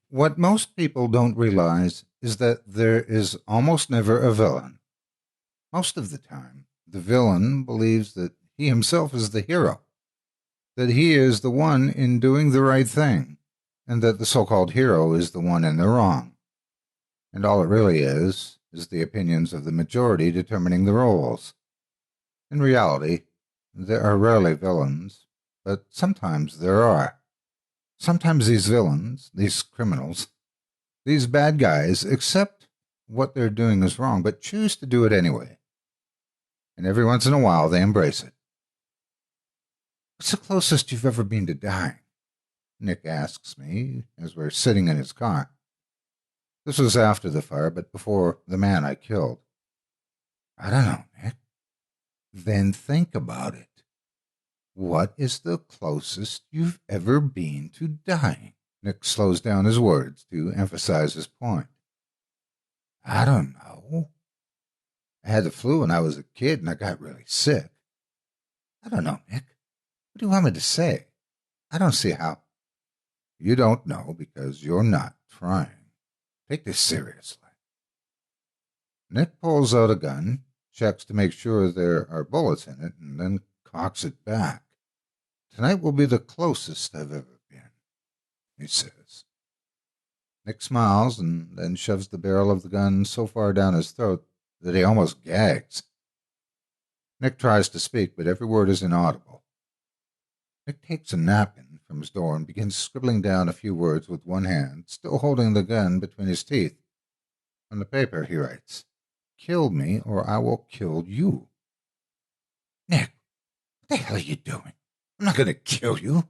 What most people don't realize is that there is almost never a villain. Most of the time, the villain believes that he himself is the hero, that he is the one in doing the right thing, and that the so-called hero is the one in the wrong. And all it really is the opinions of the majority determining the roles. In reality, there are rarely villains, but sometimes there are. Sometimes these villains, these criminals, these bad guys accept what they're doing is wrong, but choose to do it anyway. And every once in a while, they embrace it. What's the closest you've ever been to dying? Nick asks me as we're sitting in his car. This was after the fire, but before the man I killed. I don't know, Nick. Then think about it. What is the closest you've ever been to dying? Nick slows down his words to emphasize his point. I don't know. I had the flu when I was a kid and I got really sick. I don't know, Nick. What do you want me to say? I don't see how. You don't know because you're not trying. Take this seriously. Nick pulls out a gun, checks to make sure there are bullets in it, and then cocks it back. Tonight will be the closest I've ever been, he says. Nick smiles and then shoves the barrel of the gun so far down his throat that he almost gags. Nick tries to speak, but every word is inaudible. Nick takes a napkin from his door and begins scribbling down a few words with one hand, still holding the gun between his teeth. On the paper, he writes, "Kill me or I will kill you." Nick, what the hell are you doing? I'm not going to kill you.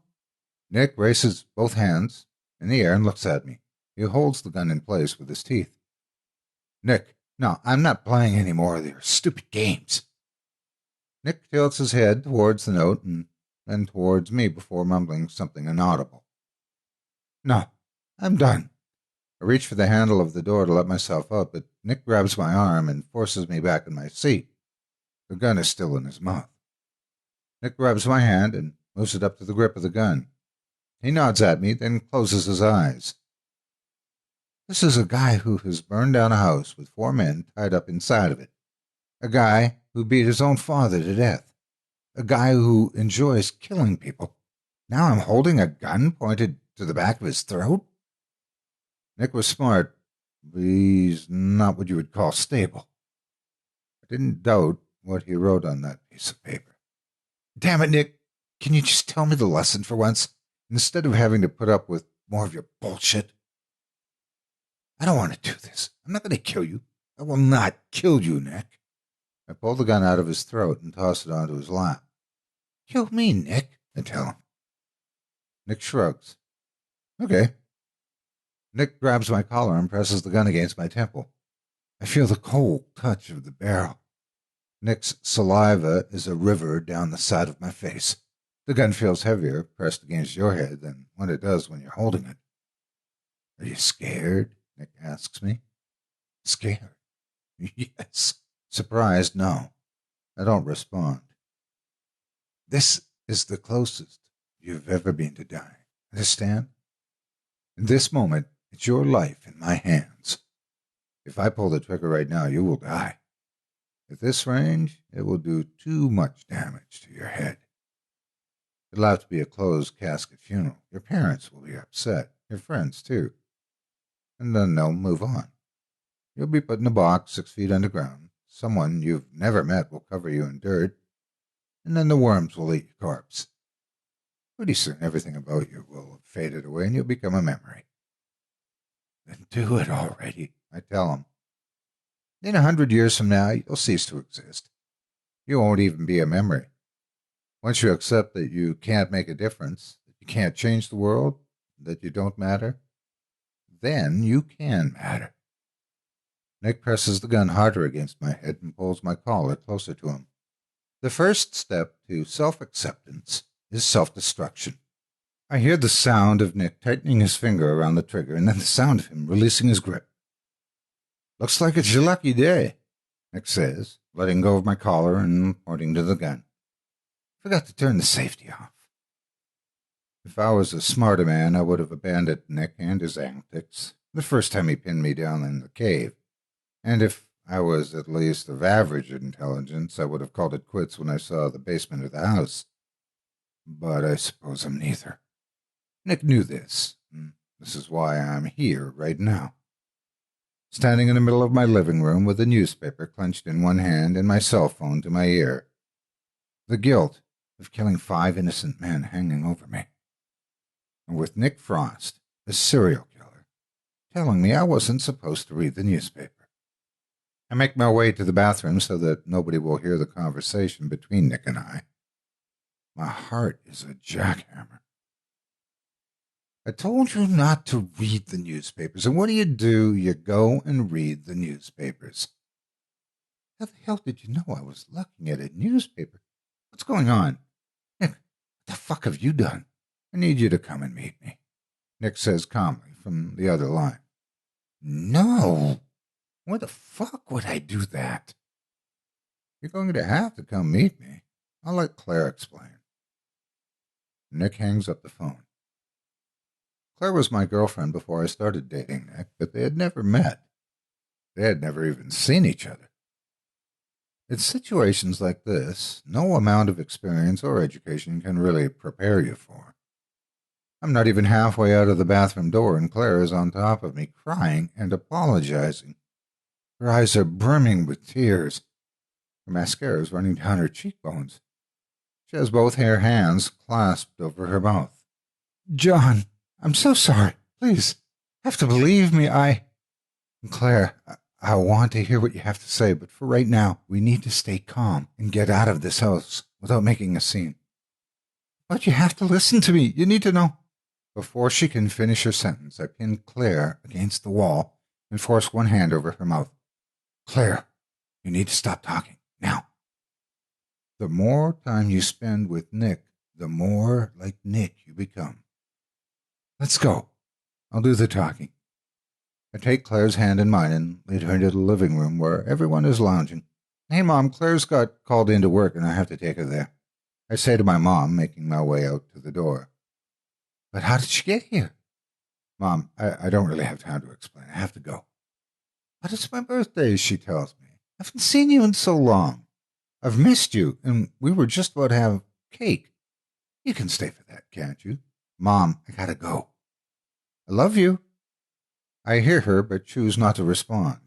Nick raises both hands in the air and looks at me. He holds the gun in place with his teeth. Nick, no, I'm not playing any more of your stupid games. Nick tilts his head towards the note and then towards me before mumbling something inaudible. No, I'm done. I reach for the handle of the door to let myself out, but Nick grabs my arm and forces me back in my seat. The gun is still in his mouth. Nick grabs my hand and moves it up to the grip of the gun. He nods at me, then closes his eyes. This is a guy who has burned down a house with 4 men tied up inside of it. A guy who beat his own father to death. A guy who enjoys killing people. Now I'm holding a gun pointed to the back of his throat? Nick was smart, but he's not what you would call stable. I didn't doubt what he wrote on that piece of paper. Damn it, Nick. Can you just tell me the lesson for once, instead of having to put up with more of your bullshit? I don't want to do this. I'm not going to kill you. I will not kill you, Nick. I pull the gun out of his throat and toss it onto his lap. Kill me, Nick, I tell him. Nick shrugs. Okay. Nick grabs my collar and presses the gun against my temple. I feel the cold touch of the barrel. Nick's saliva is a river down the side of my face. The gun feels heavier pressed against your head than what it does when you're holding it. Are you scared? Nick asks me. Scared? Yes. Surprised? No. I don't respond. This is the closest you've ever been to dying. Understand? In this moment, it's your life in my hands. If I pull the trigger right now, you will die. At this range, it will do too much damage to your head. It'll have to be a closed casket funeral. Your parents will be upset. Your friends, too. And then they'll move on. You'll be put in a box 6 feet underground. Someone you've never met will cover you in dirt. And then the worms will eat your corpse. Pretty soon, everything about you will have faded away and you'll become a memory. Then do it already, I tell him. In 100 years from now, you'll cease to exist. You won't even be a memory. Once you accept that you can't make a difference, that you can't change the world, that you don't matter, then you can matter. Nick presses the gun harder against my head and pulls my collar closer to him. The first step to self-acceptance is self-destruction. I hear the sound of Nick tightening his finger around the trigger and then the sound of him releasing his grip. Looks like it's your lucky day, Nick says, letting go of my collar and pointing to the gun. Forgot to turn the safety off. If I was a smarter man, I would have abandoned Nick and his antics the first time he pinned me down in the cave. And if I was at least of average intelligence, I would have called it quits when I saw the basement of the house. But I suppose I'm neither. Nick knew this. This is why I'm here right now. Standing in the middle of my living room with a newspaper clenched in one hand and my cell phone to my ear. The guilt of killing 5 innocent men hanging over me. And with Nick Frost, a serial killer, telling me I wasn't supposed to read the newspaper. I make my way to the bathroom so that nobody will hear the conversation between Nick and I. My heart is a jackhammer. I told you not to read the newspapers, and what do? You go and read the newspapers. How the hell did you know I was looking at a newspaper? What's going on? Nick, what the fuck have you done? I need you to come and meet me, Nick says calmly from the other line. No. Why the fuck would I do that? You're going to have to come meet me. I'll let Claire explain. Nick hangs up the phone. Claire was my girlfriend before I started dating Nick, but they had never met. They had never even seen each other. In situations like this, no amount of experience or education can really prepare you for. I'm not even halfway out of the bathroom door, and Claire is on top of me, crying and apologizing. Her eyes are brimming with tears. Her mascara is running down her cheekbones. She has both her hands clasped over her mouth. John, I'm so sorry. Please, have to believe me. Claire, I want to hear what you have to say, but for right now, we need to stay calm and get out of this house without making a scene. But you have to listen to me. You need to know. Before she can finish her sentence, I pin Claire against the wall and force one hand over her mouth. Claire, you need to stop talking. Now. The more time you spend with Nick, the more like Nick you become. Let's go. I'll do the talking. I take Claire's hand in mine and lead her into the living room where everyone is lounging. Hey, Mom, Claire's got called into work and I have to take her there. I say to my mom, making my way out to the door. But how did she get here? Mom, I don't really have time to explain. I have to go. But it's my birthday, she tells me. I haven't seen you in so long. I've missed you, and we were just about to have cake. You can stay for that, can't you? Mom, I gotta go. I love you. I hear her, but choose not to respond.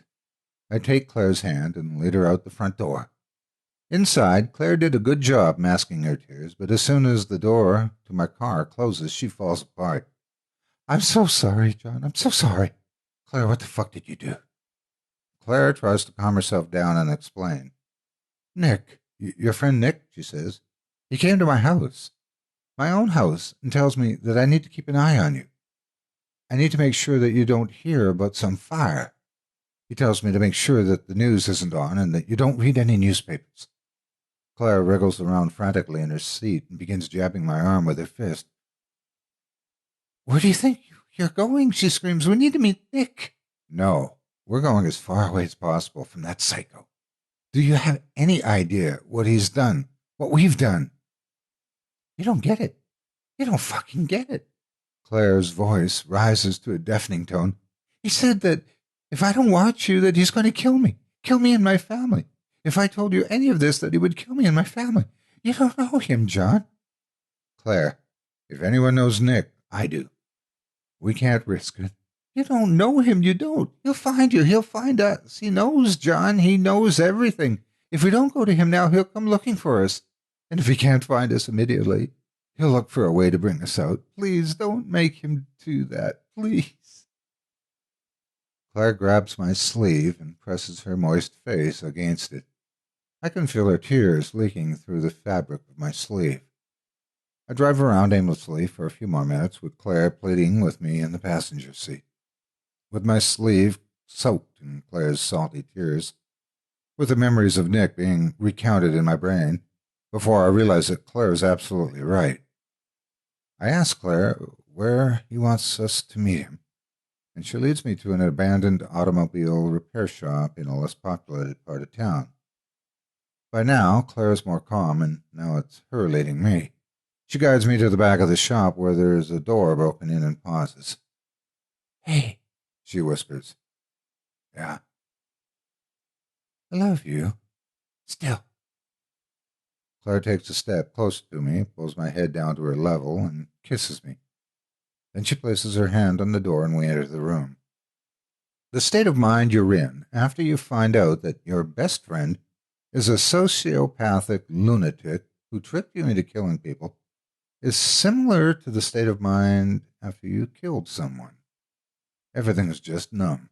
I take Claire's hand and lead her out the front door. Inside, Claire did a good job masking her tears, but as soon as the door to my car closes, she falls apart. I'm so sorry, John. I'm so sorry. Claire, what the fuck did you do? Claire tries to calm herself down and explain. Nick, your friend Nick, she says. He came to my house, my own house, and tells me that I need to keep an eye on you. I need to make sure that you don't hear about some fire. He tells me to make sure that the news isn't on and that you don't read any newspapers. Claire wriggles around frantically in her seat and begins jabbing my arm with her fist. Where do you think you're going? She screams. We need to meet Nick. No, we're going as far away as possible from that psycho. Do you have any idea what he's done? What we've done? You don't get it. You don't fucking get it. Claire's voice rises to a deafening tone. He said that if I don't watch you, that he's going to kill me and my family. If I told you any of this, that he would kill me and my family. You don't know him, John. Claire, if anyone knows Nick, I do. We can't risk it. You don't know him, you don't. He'll find you, he'll find us. He knows, John, he knows everything. If we don't go to him now, he'll come looking for us. And if he can't find us immediately, he'll look for a way to bring us out. Please don't make him do that, please. Claire grabs my sleeve and presses her moist face against it. I can feel her tears leaking through the fabric of my sleeve. I drive around aimlessly for a few more minutes with Claire pleading with me in the passenger seat. With my sleeve soaked in Claire's salty tears, with the memories of Nick being recounted in my brain, before I realize that Claire is absolutely right. I ask Claire where he wants us to meet him. and she leads me to an abandoned automobile repair shop in a less populated part of town. By now, Claire's more calm, and now it's her leading me. She guides me to the back of the shop where there's a door broken in and pauses. "Hey," she whispers. "Yeah." "I love you. Still." Claire takes a step closer to me, pulls my head down to her level, and kisses me. Then she places her hand on the door and we enter the room. The state of mind you're in after you find out that your best friend is a sociopathic lunatic who tricked you into killing people is similar to the state of mind after you killed someone. Everything is just numb,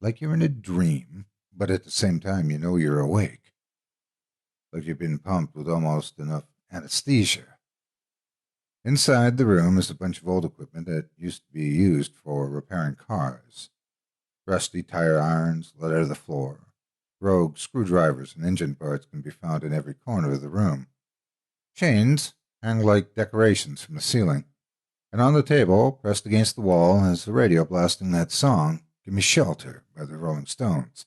like you're in a dream, but at the same time you know you're awake, like you've been pumped with almost enough anesthesia. Inside the room is a bunch of old equipment that used to be used for repairing cars. Rusty tire irons litter the floor. Rogue screwdrivers and engine parts can be found in every corner of the room. Chains hang like decorations from the ceiling, and on the table, pressed against the wall, is the radio blasting that song, "Give Me Shelter" by the Rolling Stones.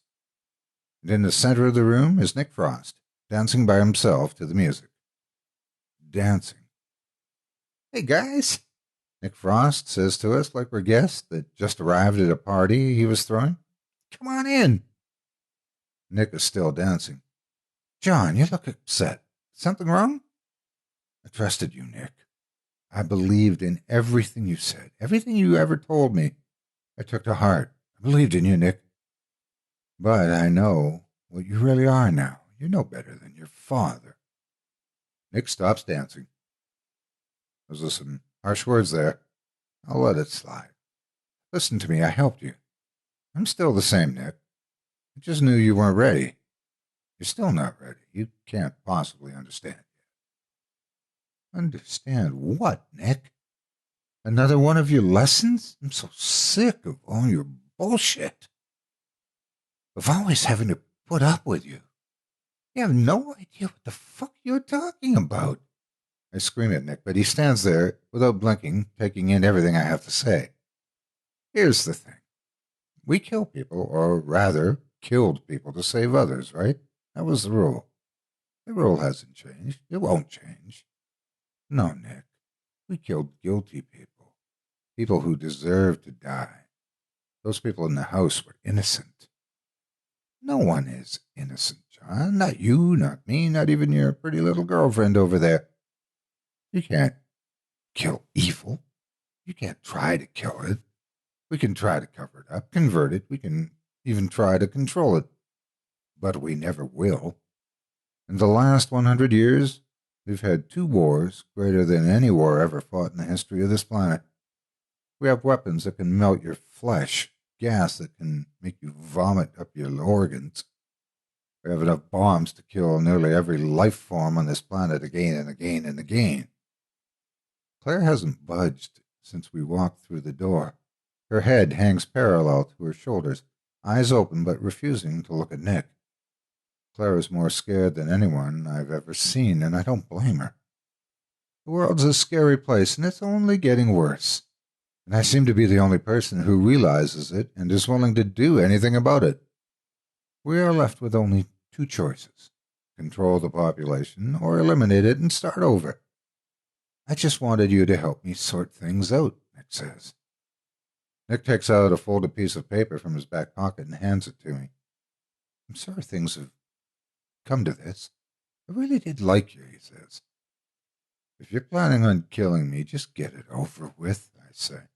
And in the center of the room is Nick Frost, dancing by himself to the music. Dancing. "Hey, guys," Nick Frost says to us like we're guests that just arrived at a party he was throwing. "Come on in." Nick is still dancing. "John, you look upset. Something wrong?" "I trusted you, Nick. I believed in everything you said, everything you ever told me. I took to heart. I believed in you, Nick. But I know what you really are now. You're no better than your father." Nick stops dancing. Those are some harsh words there. I'll let it slide. "Listen to me, I helped you. I'm still the same, Nick. I just knew you weren't ready. You're still not ready. You can't possibly understand yet." "Understand what, Nick? Another one of your lessons? I'm so sick of all your bullshit. Of always having to put up with you. You have no idea what the fuck you're talking about." I scream at Nick, but he stands there without blinking, taking in everything I have to say. "Here's the thing. We kill people, or rather, killed people to save others, right? That was the rule. The rule hasn't changed. It won't change. No, Nick. We killed guilty people. People who deserved to die. Those people in the house were innocent." "No one is innocent, John. Not you, not me, not even your pretty little girlfriend over there. You can't kill evil. You can't try to kill it. We can try to cover it up, convert it. We can even try to control it. But we never will. In the last 100 years, we've had 2 wars greater than any war ever fought in the history of this planet. We have weapons that can melt your flesh, gas that can make you vomit up your organs. We have enough bombs to kill nearly every life form on this planet again and again and again." Claire hasn't budged since we walked through the door. Her head hangs parallel to her shoulders, eyes open but refusing to look at Nick. Claire is more scared than anyone I've ever seen, and I don't blame her. The world's a scary place, and it's only getting worse. And I seem to be the only person who realizes it and is willing to do anything about it. We are left with only 2 choices: control the population or eliminate it and start over. "I just wanted you to help me sort things out," Nick says. Nick takes out a folded piece of paper from his back pocket and hands it to me. "I'm sorry things have come to this. I really did like you," he says. "If you're planning on killing me, just get it over with," I say.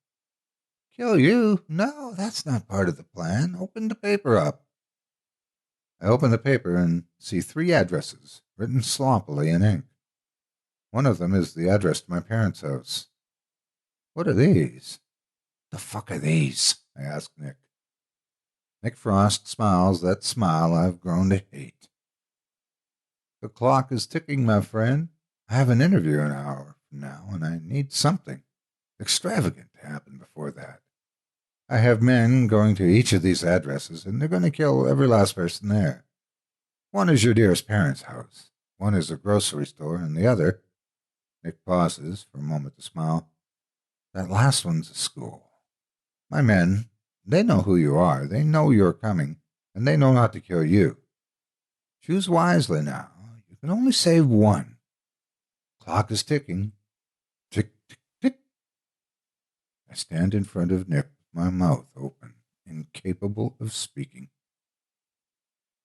"Kill you? No, that's not part of the plan. Open the paper up." I open the paper and see 3 addresses written sloppily in ink. One of them is the address to my parents' house. "What are these?" "The fuck are these?" I ask Nick. Nick Frost smiles that smile I've grown to hate. "The clock is ticking, my friend. I have an interview an hour from now, and I need something extravagant to happen before that. I have men going to each of these addresses, and they're going to kill every last person there. One is your dearest parents' house. One is a grocery store, and the other," Nick pauses for a moment to smile, "that last one's a school. My men, they know who you are. They know you're coming, and they know not to kill you. Choose wisely now. You can only save one. Clock is ticking. Tick, tick, tick. I stand in front of Nick with my mouth open, incapable of speaking.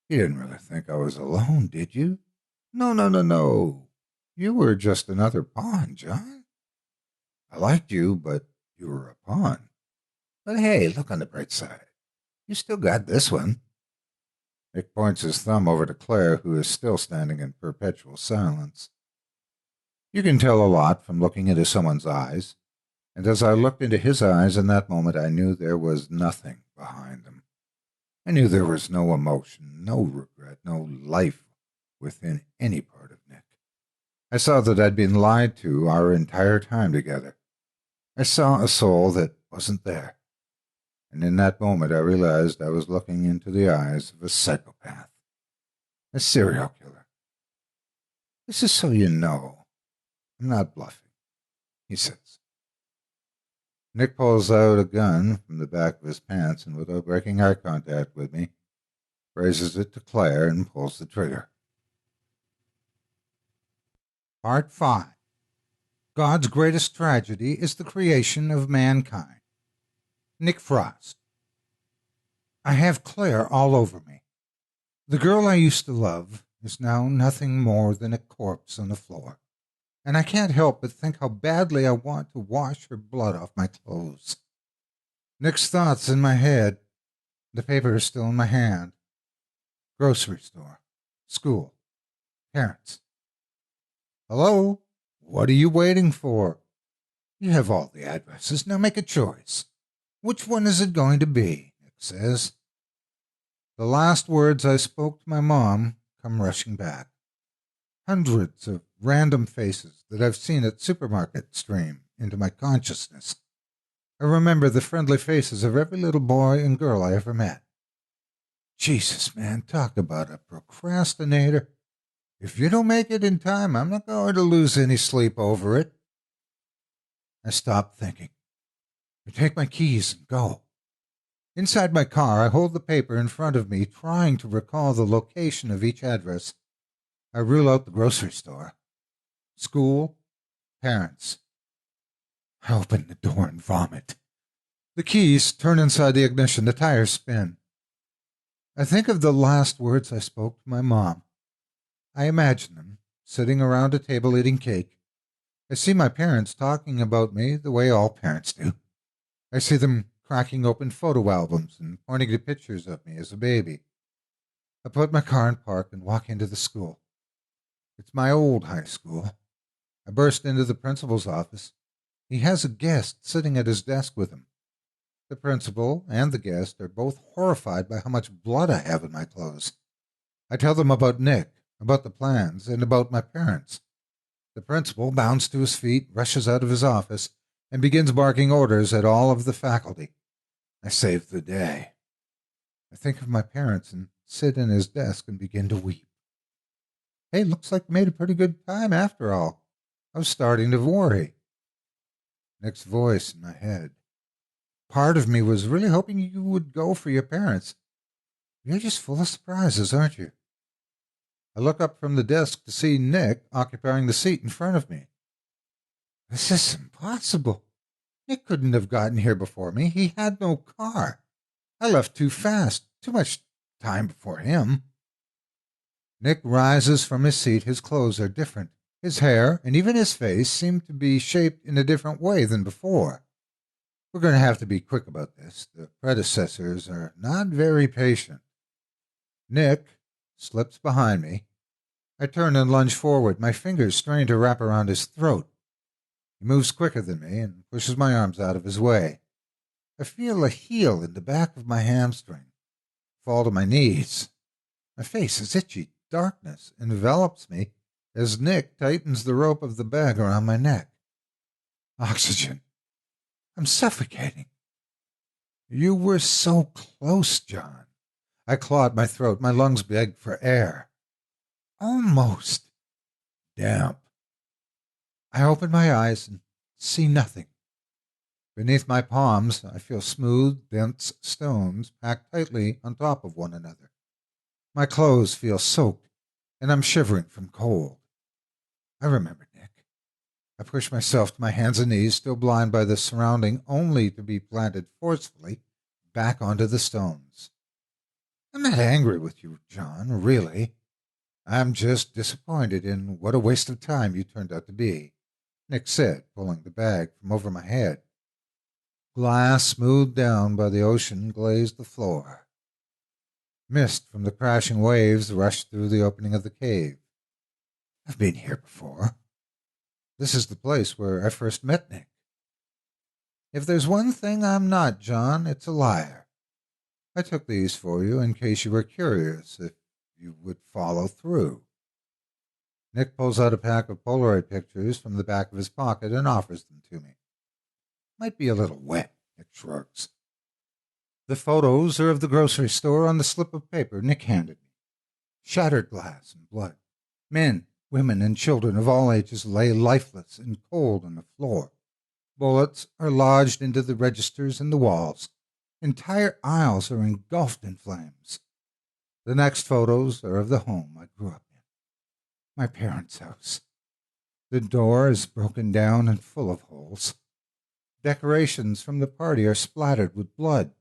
You didn't really think I was alone, did you? No, no, no, no. You were just another pawn, John. I liked you, but you were a pawn. But hey, look on the bright side. You still got this one. Nick points his thumb over to Claire, who is still standing in perpetual silence. You can tell a lot from looking into someone's eyes, and as I looked into his eyes in that moment, I knew there was nothing behind them. I knew there was no emotion, no regret, no life within any part of Nick. I saw that I'd been lied to our entire time together. I saw a soul that wasn't there. And in that moment, I realized I was looking into the eyes of a psychopath, a serial killer. This is so you know. I'm not bluffing, he says. Nick pulls out a gun from the back of his pants and, without breaking eye contact with me, raises it to Claire and pulls the trigger. Part 5. God's greatest tragedy is the creation of mankind. Nick Frost. I have Claire all over me. The girl I used to love is now nothing more than a corpse on the floor, and I can't help but think how badly I want to wash her blood off my clothes. Nick's thoughts in my head. The paper is still in my hand. Grocery store. School. Parents. Hello? What are you waiting for? You have all the addresses. Now make a choice. Which one is it going to be? Nick says. The last words I spoke to my mom come rushing back. Hundreds of random faces that I've seen at supermarket stream into my consciousness. I remember the friendly faces of every little boy and girl I ever met. Jesus, man, talk about a procrastinator. If you don't make it in time, I'm not going to lose any sleep over it. I stop thinking. I take my keys and go. Inside my car, I hold the paper in front of me, trying to recall the location of each address. I rule out the grocery store. School. Parents. I open the door and vomit. The keys turn inside the ignition. The tires spin. I think of the last words I spoke to my mom. I imagine them sitting around a table eating cake. I see my parents talking about me the way all parents do. I see them cracking open photo albums and pointing to pictures of me as a baby. I put my car in park and walk into the school. It's my old high school. I burst into the principal's office. He has a guest sitting at his desk with him. The principal and the guest are both horrified by how much blood I have in my clothes. I tell them about Nick, about the plans, and about my parents. The principal bounds to his feet, rushes out of his office, and begins barking orders at all of the faculty. I save the day. I think of my parents and sit in his desk and begin to weep. Hey, looks like you made a pretty good time after all. I was starting to worry. Nick's voice in my head. Part of me was really hoping you would go for your parents. You're just full of surprises, aren't you? I look up from the desk to see Nick occupying the seat in front of me. This is impossible. Nick couldn't have gotten here before me. He had no car. I left too fast, too much time before him. Nick rises from his seat. His clothes are different. His hair, and even his face, seem to be shaped in a different way than before. We're going to have to be quick about this. The predecessors are not very patient. Nick slips behind me. I turn and lunge forward, my fingers strain to wrap around his throat. He moves quicker than me and pushes my arms out of his way. I feel a heel in the back of my hamstring. Fall to my knees. My face is itchy. Darkness envelops me as Nick tightens the rope of the bag around my neck. Oxygen. I'm suffocating. You were so close, John. I clawed my throat. My lungs begged for air. Almost. Damp. I open my eyes and see nothing. Beneath my palms, I feel smooth, dense stones packed tightly on top of one another. My clothes feel soaked, and I'm shivering from cold. I remember Nick. I push myself to my hands and knees, still blind by the surrounding, only to be planted forcefully back onto the stones. I'm not angry with you, John, really. I'm just disappointed in what a waste of time you turned out to be, Nick said, pulling the bag from over my head. Glass smoothed down by the ocean glazed the floor. Mist from the crashing waves rushed through the opening of the cave. I've been here before. This is the place where I first met Nick. If there's one thing I'm not, John, it's a liar. I took these for you in case you were curious if you would follow through. Nick pulls out a pack of Polaroid pictures from the back of his pocket and offers them to me. Might be a little wet, Nick shrugs. The photos are of the grocery store on the slip of paper Nick handed me. Shattered glass and blood. Men, women, and children of all ages lay lifeless and cold on the floor. Bullets are lodged into the registers and the walls. Entire aisles are engulfed in flames. The next photos are of the home I grew up in. My parents' house. The door is broken down and full of holes. Decorations from the party are splattered with blood.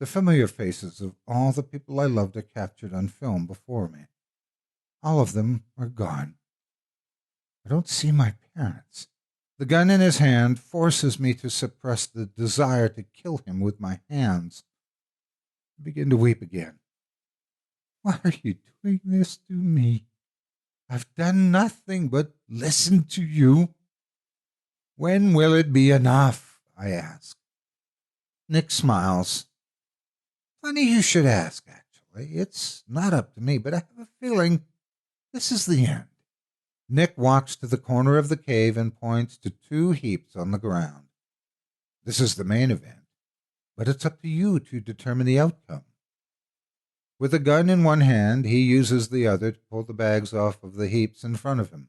The familiar faces of all the people I loved are captured on film before me. All of them are gone. I don't see my parents. The gun in his hand forces me to suppress the desire to kill him with my hands. I begin to weep again. Why are you doing this to me? I've done nothing but listen to you. When will it be enough? I ask. Nick smiles. Funny you should ask, actually. It's not up to me, but I have a feeling this is the end. Nick walks to the corner of the cave and points to two heaps on the ground. This is the main event, but it's up to you to determine the outcome. With a gun in one hand, he uses the other to pull the bags off of the heaps in front of him.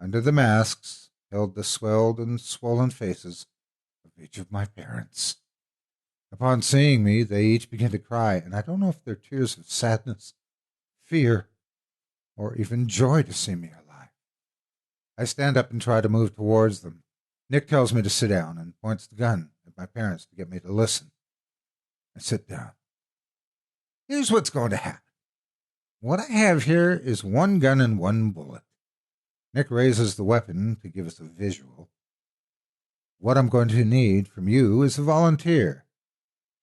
Under the masks held the swelled and swollen faces of each of my parents. Upon seeing me, they each begin to cry, and I don't know if they're tears of sadness, fear, or even joy to see me alive. I stand up and try to move towards them. Nick tells me to sit down and points the gun at my parents to get me to listen. I sit down. Here's what's going to happen. What I have here is one gun and one bullet. Nick raises the weapon to give us a visual. What I'm going to need from you is a volunteer.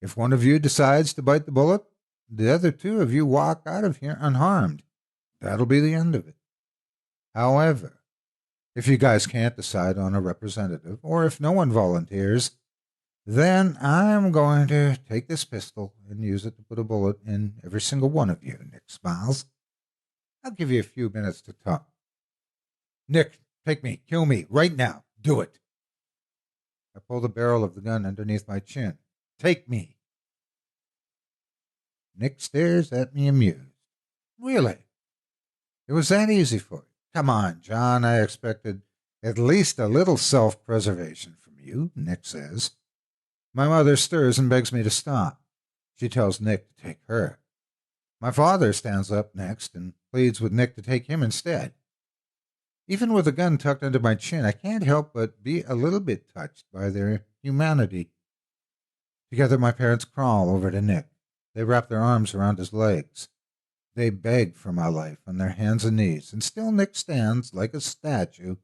If one of you decides to bite the bullet, the other two of you walk out of here unharmed. That'll be the end of it. However, if you guys can't decide on a representative, or if no one volunteers, then I'm going to take this pistol and use it to put a bullet in every single one of you, Nick smiles. I'll give you a few minutes to talk. Nick, take me, kill me, right now, do it. I pull the barrel of the gun underneath my chin. Take me. Nick stares at me amused. Really? It was that easy for you? Come on, John, I expected at least a little self-preservation from you, Nick says. My mother stirs and begs me to stop. She tells Nick to take her. My father stands up next and pleads with Nick to take him instead. Even with the gun tucked under my chin, I can't help but be a little bit touched by their humanity. Together, my parents crawl over to Nick. They wrap their arms around his legs. They beg for my life on their hands and knees, and still Nick stands like a statue,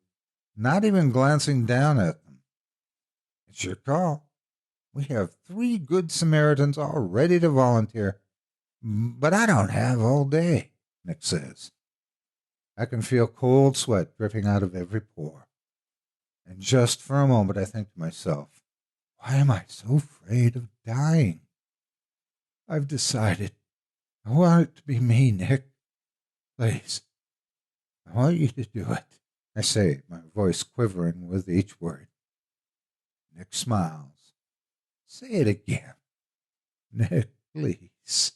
not even glancing down at them. It's your call. We have 3 good Samaritans all ready to volunteer, but I don't have all day, Nick says. I can feel cold sweat dripping out of every pore. And just for a moment I think to myself, why am I so afraid of dying? I've decided. I want it to be me, Nick. Please. I want you to do it, I say, my voice quivering with each word. Nick smiles. Say it again. Nick, please.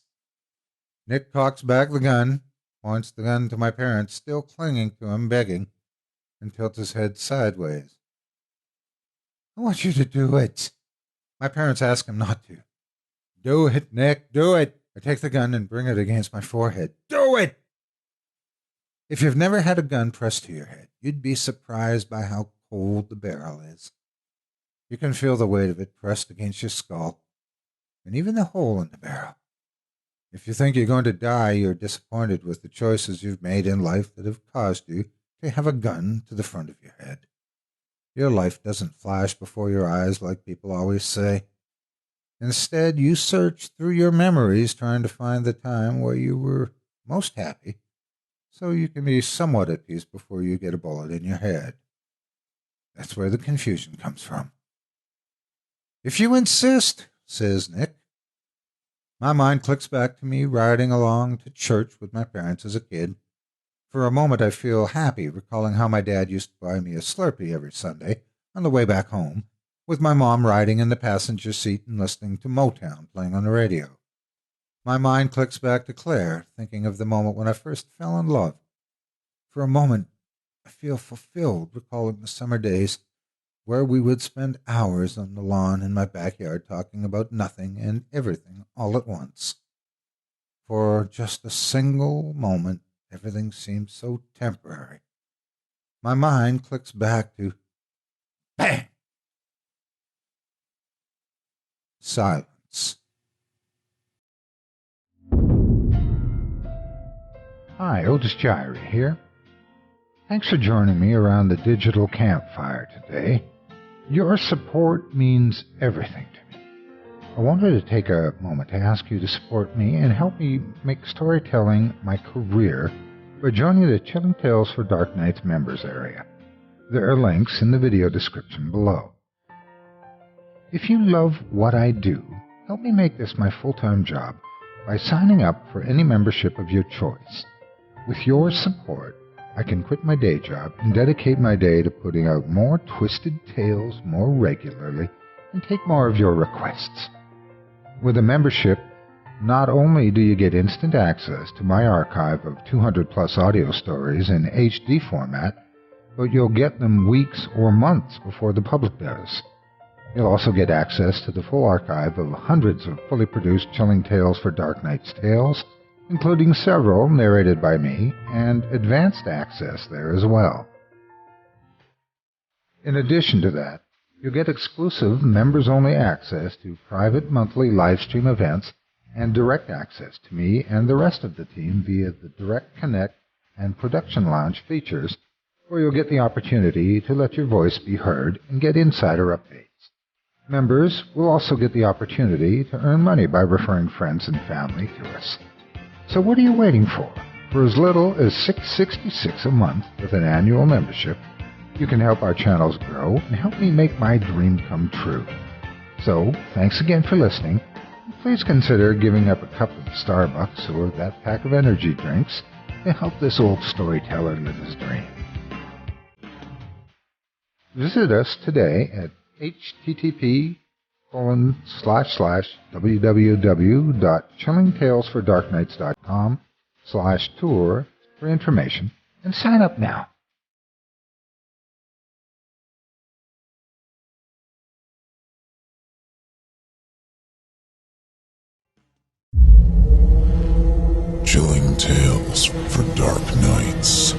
Nick cocks back the gun, points the gun to my parents, still clinging to him, begging, and tilts his head sideways. I want you to do it. My parents ask him not to. Do it, Nick, do it. I take the gun and bring it against my forehead. Do it! If you've never had a gun pressed to your head, you'd be surprised by how cold the barrel is. You can feel the weight of it pressed against your skull, and even the hole in the barrel. If you think you're going to die, you're disappointed with the choices you've made in life that have caused you to have a gun to the front of your head. Your life doesn't flash before your eyes like people always say. Instead, you search through your memories trying to find the time where you were most happy, so you can be somewhat at peace before you get a bullet in your head. That's where the confusion comes from. If you insist, says Nick. My mind clicks back to me riding along to church with my parents as a kid. For a moment I feel happy, recalling how my dad used to buy me a Slurpee every Sunday on the way back home, with my mom riding in the passenger seat and listening to Motown playing on the radio. My mind clicks back to Claire, thinking of the moment when I first fell in love. For a moment, I feel fulfilled, recalling the summer days where we would spend hours on the lawn in my backyard talking about nothing and everything all at once. For just a single moment, everything seems so temporary. My mind clicks back to bang! Silence. Hi, Otis Jiry here. Thanks for joining me around the digital campfire today. Your support means everything to me. I wanted to take a moment to ask you to support me and help me make storytelling my career by joining the Chilling Tales for Dark Nights members area. There are links in the video description below. If you love what I do, help me make this my full-time job by signing up for any membership of your choice. With your support, I can quit my day job and dedicate my day to putting out more twisted tales more regularly and take more of your requests. With a membership, not only do you get instant access to my archive of 200-plus audio stories in HD format, but you'll get them weeks or months before the public does. You'll also get access to the full archive of hundreds of fully produced Chilling Tales for Dark Nights tales, including several narrated by me, and advanced access there as well. In addition to that, you'll get exclusive members-only access to private monthly livestream events and direct access to me and the rest of the team via the Direct Connect and Production Lounge features, where you'll get the opportunity to let your voice be heard and get insider updates. Members will also get the opportunity to earn money by referring friends and family to us. So what are you waiting for? For as little as $6.66 a month with an annual membership, you can help our channels grow and help me make my dream come true. So, thanks again for listening. Please consider giving up a cup of Starbucks or that pack of energy drinks to help this old storyteller live his dream. Visit us today at http://www.chillingtalesfordarknights.com/tour for information and sign up now. Chilling Tales for Dark Nights.